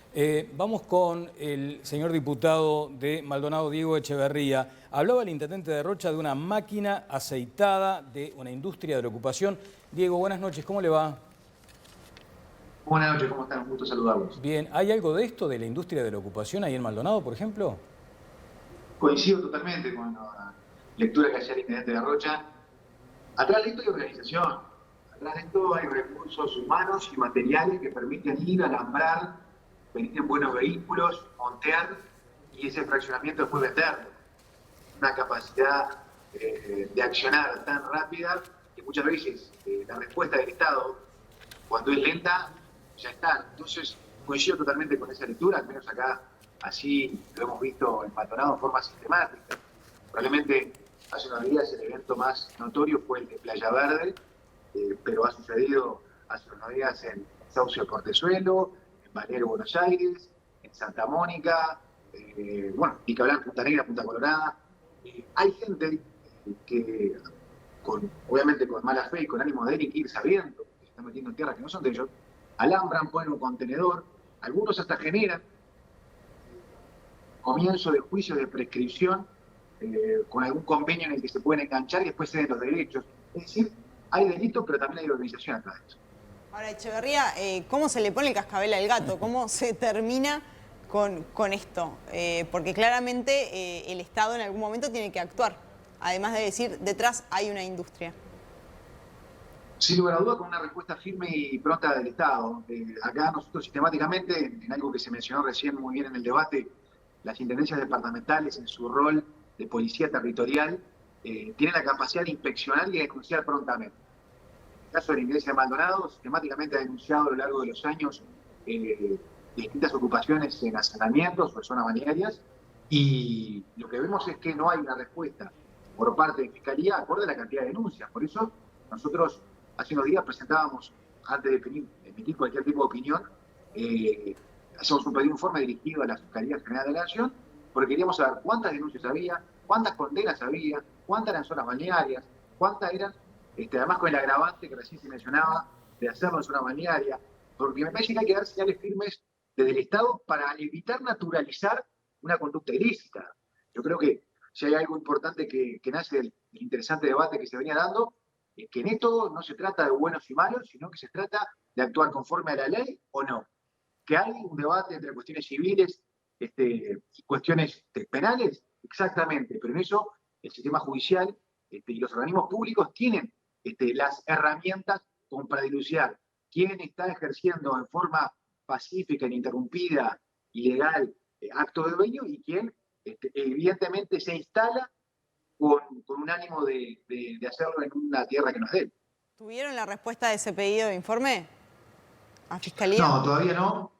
Vamos con el señor diputado de Maldonado, Diego Echeverría. Hablaba el intendente de Rocha de una máquina aceitada, de una industria de la ocupación. Diego, buenas noches, ¿cómo le va? Buenas noches, ¿cómo están? Un gusto saludarlos. Bien, ¿hay algo de esto, de la industria de la ocupación ahí en Maldonado, por ejemplo? Coincido totalmente con la lectura que hacía el intendente de Rocha. Atrás de esto hay organización, atrás de esto hay recursos humanos y materiales que permiten ir, alambrar, venir en buenos vehículos, montear y ese fraccionamiento después venderlo. Una capacidad de accionar tan rápida que muchas veces la respuesta del Estado, cuando es lenta, ya está. Entonces, coincido totalmente con esa lectura, al menos acá así lo hemos visto en Maldonado de forma sistemática. Probablemente hace unos días el evento más notorio fue el de Playa Verde, pero ha sucedido hace unos días en Sauce de Portezuelo, en Balneario Buenos Aires, en Santa Mónica, bueno, y que hablar en Punta Negra, Punta Colorada. Hay gente que, obviamente con mala fe y con ánimo de delinquir, sabiendo que se están metiendo en tierras que no son de ellos, alambran, ponen un contenedor, algunos hasta generan comienzo de juicio de prescripción con algún convenio en el que se pueden enganchar y después ceden los derechos. Es decir, hay delito, pero también hay organización atrás de eso. Ahora, Echeverría, ¿cómo se le pone el cascabel al gato? ¿Cómo se termina con esto? Porque claramente el Estado en algún momento tiene que actuar, además de decir, detrás hay una industria. Sin lugar a duda, con una respuesta firme y pronta del Estado. Acá nosotros sistemáticamente, en algo que se mencionó recién muy bien en el debate, las intendencias departamentales en su rol de policía territorial tienen la capacidad de inspeccionar y de denunciar prontamente. En el caso de la Intendencia de Maldonado, sistemáticamente ha denunciado a lo largo de los años distintas ocupaciones en asentamientos o en zonas balnearias, y lo que vemos es que no hay una respuesta por parte de Fiscalía acorde a la cantidad de denuncias. Por eso nosotros hace unos días presentábamos, antes de emitir cualquier tipo de opinión, hacemos un pedido de informe dirigido a la Fiscalía General de la Nación, porque queríamos saber cuántas denuncias había, cuántas condenas había, cuántas eran zonas balnearias, cuántas eran, además con el agravante que recién se mencionaba, de hacerlo en zona balnearia, porque me parece que hay que dar señales firmes desde el Estado para evitar naturalizar una conducta ilícita. Yo creo que si hay algo importante que nace del interesante debate que se venía dando, es que en esto no se trata de buenos y malos, sino que se trata de actuar conforme a la ley o no. Que hay un debate entre cuestiones civiles y cuestiones penales, exactamente, pero en eso el sistema judicial y los organismos públicos tienen las herramientas como para dilucidar quién está ejerciendo en forma pacífica, ininterrumpida, ilegal, acto de dueño, y quién evidentemente se instala con un ánimo de hacerlo en una tierra que no es de él. ¿Tuvieron la respuesta de ese pedido de informe a Fiscalía? No, todavía no.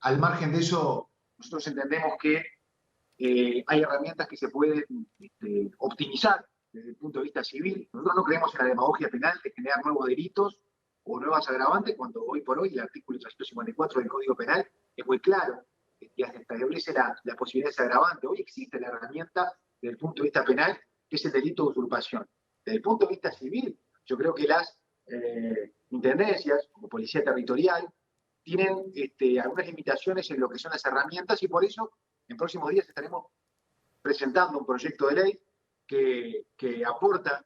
Al margen de eso, nosotros entendemos que hay herramientas que se pueden optimizar desde el punto de vista civil. Nosotros no creemos en la demagogia penal de generar nuevos delitos o nuevas agravantes, cuando hoy por hoy el artículo 354 del Código Penal es muy claro, que establece la posibilidad de ese agravante. Hoy existe la herramienta desde el punto de vista penal, que es el delito de usurpación. Desde el punto de vista civil, yo creo que las intendencias, como policía territorial, tienen algunas limitaciones en lo que son las herramientas, y por eso en próximos días estaremos presentando un proyecto de ley que aporta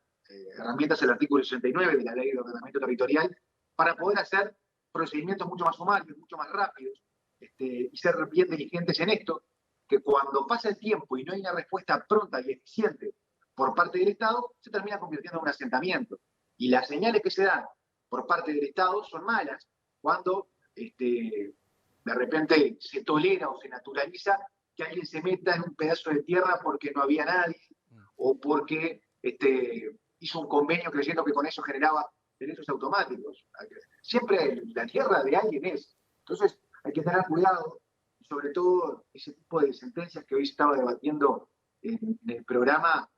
herramientas al artículo 69 de la Ley de Ordenamiento Territorial para poder hacer procedimientos mucho más sumarios, mucho más rápidos, y ser bien diligentes en esto, que cuando pasa el tiempo y no hay una respuesta pronta y eficiente por parte del Estado, se termina convirtiendo en un asentamiento. Y las señales que se dan por parte del Estado son malas cuando de repente se tolera o se naturaliza que alguien se meta en un pedazo de tierra porque no había nadie, o porque hizo un convenio creyendo que con eso generaba derechos automáticos. Siempre la tierra de alguien es. Entonces hay que tener cuidado, sobre todo ese tipo de sentencias que hoy se estaba debatiendo en el programa,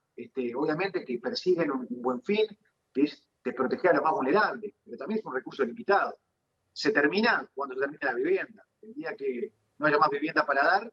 obviamente que persiguen un buen fin, que es de proteger a los más vulnerables, pero también es un recurso limitado. Se termina cuando se termina la vivienda. El día que no haya más vivienda para dar,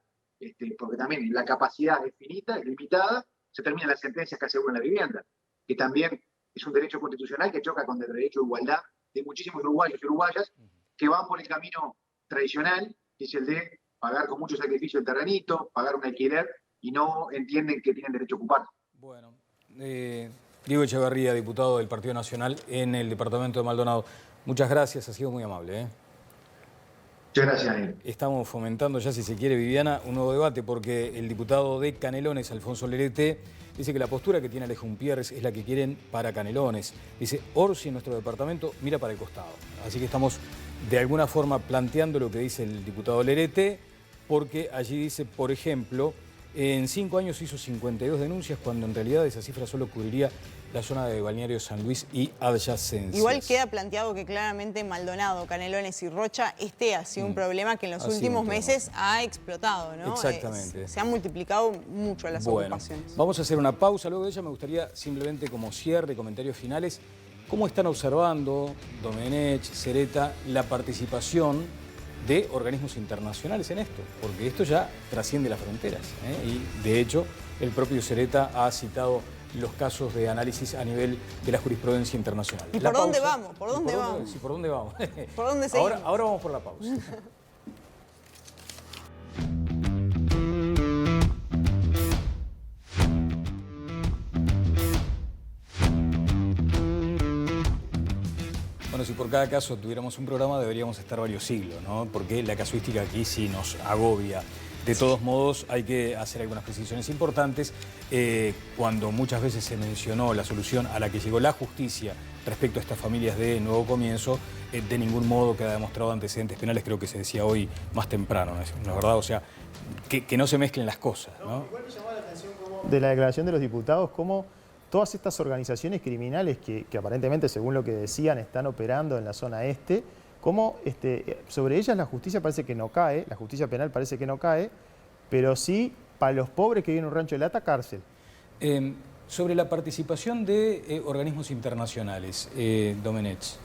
porque también la capacidad es finita, es limitada, se terminan las sentencias que aseguran la vivienda, que también es un derecho constitucional que choca con el derecho de igualdad de muchísimos uruguayos y uruguayas que van por el camino tradicional, que es el de pagar con mucho sacrificio el terrenito, pagar un alquiler, y no entienden que tienen derecho a ocupar. Bueno, Diego Echeverría, diputado del Partido Nacional en el departamento de Maldonado. Muchas gracias, ha sido muy amable. Muchas gracias, Daniel. Estamos fomentando ya, si se quiere, Viviana, un nuevo debate, porque el diputado de Canelones, Alfonso Lerete, dice que la postura que tiene Alejo Umpierres es la que quieren para Canelones. Dice, Orsi en nuestro departamento mira para el costado. Así que estamos de alguna forma planteando lo que dice el diputado Lerete, porque allí dice, por ejemplo, en 5 años hizo 52 denuncias, cuando en realidad esa cifra solo cubriría la zona de Balneario San Luis y adyacencias. Igual queda planteado que claramente Maldonado, Canelones y Rocha ha sido un problema que en los últimos meses ha explotado, ¿no? Exactamente. Se han multiplicado mucho las ocupaciones. Vamos a hacer una pausa. Luego de ella me gustaría simplemente, como cierre, comentarios finales, ¿cómo están observando Domenech, Sereta, la participación de organismos internacionales en esto? Porque esto ya trasciende las fronteras, y de hecho el propio Sereta ha citado los casos de análisis a nivel de la jurisprudencia internacional. ¿Y por dónde vamos? ¿Por dónde vamos? Sí, ¿por dónde vamos? ¿Por dónde seguimos? Ahora vamos por la pausa. Bueno, si por cada caso tuviéramos un programa, deberíamos estar varios siglos, ¿no? Porque la casuística aquí sí nos agobia. De todos modos, hay que hacer algunas precisiones importantes. Cuando muchas veces se mencionó la solución a la que llegó la justicia respecto a estas familias de Nuevo Comienzo, de ningún modo queda demostrado antecedentes penales, creo que se decía hoy más temprano, ¿no es verdad? O sea, que no se mezclen las cosas, ¿no? Igual me llamó la atención de la declaración de los diputados, cómo todas estas organizaciones criminales que aparentemente, según lo que decían, están operando en la zona este, cómo sobre ellas la justicia parece que no cae, la justicia penal parece que no cae, pero sí para los pobres que viven en un rancho de lata, cárcel. Sobre la participación de organismos internacionales, Domenech.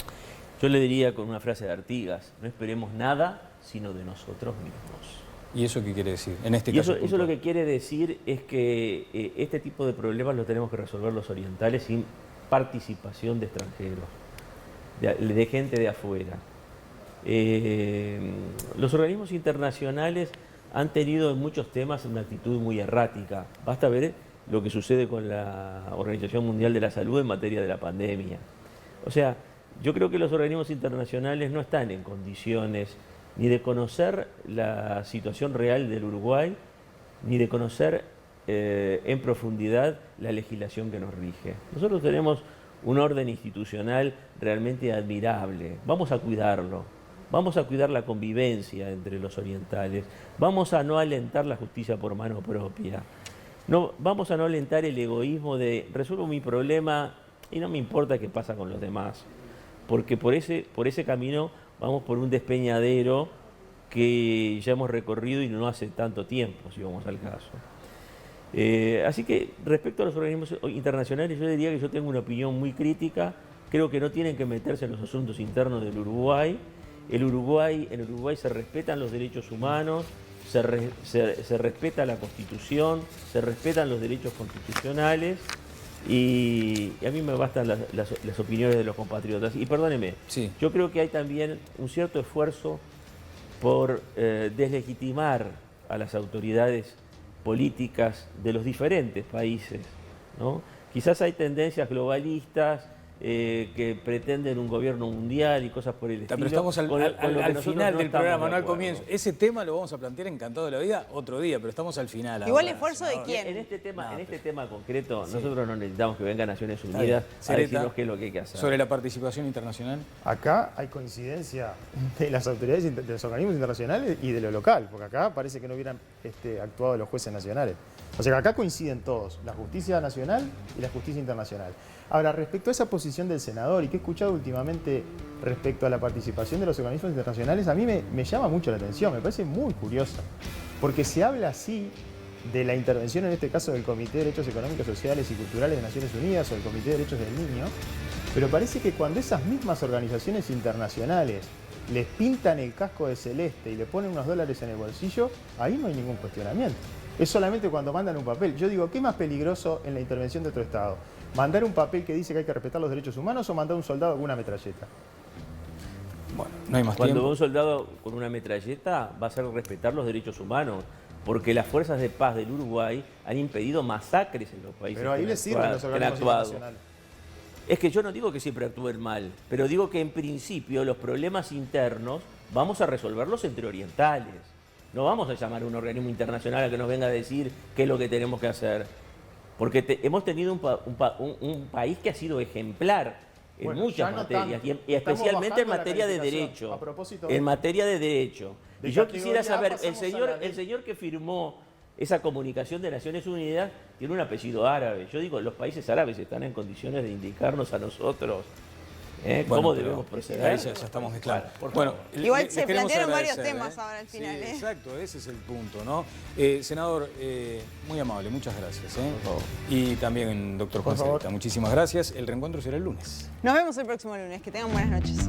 Yo le diría con una frase de Artigas, no esperemos nada sino de nosotros mismos. ¿Y eso qué quiere decir? En este y caso eso lo que quiere decir es que este tipo de problemas los tenemos que resolver los orientales sin participación de extranjeros, de gente de afuera. Los organismos internacionales han tenido en muchos temas una actitud muy errática. Basta ver lo que sucede con la Organización Mundial de la Salud en materia de la pandemia. O sea, yo creo que los organismos internacionales no están en condiciones ni de conocer la situación real del Uruguay, ni de conocer en profundidad la legislación que nos rige. Nosotros tenemos un orden institucional realmente admirable. Vamos a cuidarlo. Vamos a cuidar la convivencia entre los orientales. Vamos a no alentar la justicia por mano propia. No, vamos a no alentar el egoísmo de resuelvo mi problema y no me importa qué pasa con los demás. Porque por ese camino vamos por un despeñadero que ya hemos recorrido y no hace tanto tiempo, si vamos al caso. Así que respecto a los organismos internacionales, yo diría que yo tengo una opinión muy crítica. Creo que no tienen que meterse en los asuntos internos del Uruguay. En Uruguay se respetan los derechos humanos, se respeta la Constitución, se respetan los derechos constitucionales y a mí me bastan las opiniones de los compatriotas. Y perdóneme, sí, yo creo que hay también un cierto esfuerzo por deslegitimar a las autoridades políticas de los diferentes países, ¿no? Quizás hay tendencias globalistas que pretenden un gobierno mundial y cosas por el estilo. Pero estamos al final del programa, no al comienzo. Ese tema lo vamos a plantear encantado de la vida otro día, pero estamos al final. Igual ahora, esfuerzo de quién. En este tema concreto, sí, nosotros no necesitamos que venga Naciones Unidas a decirnos qué es lo que hay que hacer. Sobre la participación internacional. Acá hay coincidencia de las autoridades, de los organismos internacionales y de lo local, porque acá parece que no hubieran actuado los jueces nacionales. O sea que acá coinciden todos, la justicia nacional y la justicia internacional. Ahora, respecto a esa posición del senador y que he escuchado últimamente respecto a la participación de los organismos internacionales, a mí me llama mucho la atención, me parece muy curiosa, porque se habla así de la intervención, en este caso del Comité de Derechos Económicos, Sociales y Culturales de Naciones Unidas o el Comité de Derechos del Niño, pero parece que cuando esas mismas organizaciones internacionales les pintan el casco de celeste y le ponen unos dólares en el bolsillo, ahí no hay ningún cuestionamiento. Es solamente cuando mandan un papel. Yo digo, ¿qué más peligroso en la intervención de otro Estado? ¿Mandar un papel que dice que hay que respetar los derechos humanos o mandar un soldado con una metralleta? Bueno, no hay más Cuando tiempo. un soldado con una metralleta va a ser respetar los derechos humanos, porque las fuerzas de paz del Uruguay han impedido masacres en los países. Pero ahí les sirven los organismos internacionales. Es que yo no digo que siempre actúen mal, pero digo que en principio los problemas internos vamos a resolverlos entre orientales. No vamos a llamar a un organismo internacional a que nos venga a decir qué es lo que tenemos que hacer. Porque hemos tenido un país que ha sido ejemplar en muchas materias, y especialmente en materia de derecho. En materia de derecho. Y yo quisiera saber, el señor que firmó esa comunicación de Naciones Unidas tiene un apellido árabe. Yo digo, los países árabes están en condiciones de indicarnos a nosotros cómo debemos proceder. Ahí ya estamos mezclando. Bueno, igual se plantearon varios temas ahora al final. Sí, exacto, ese es el punto, ¿no? Senador, muy amable, muchas gracias. Y también, doctor Juan Celeta, muchísimas gracias. El reencuentro será el lunes. Nos vemos el próximo lunes. Que tengan buenas noches.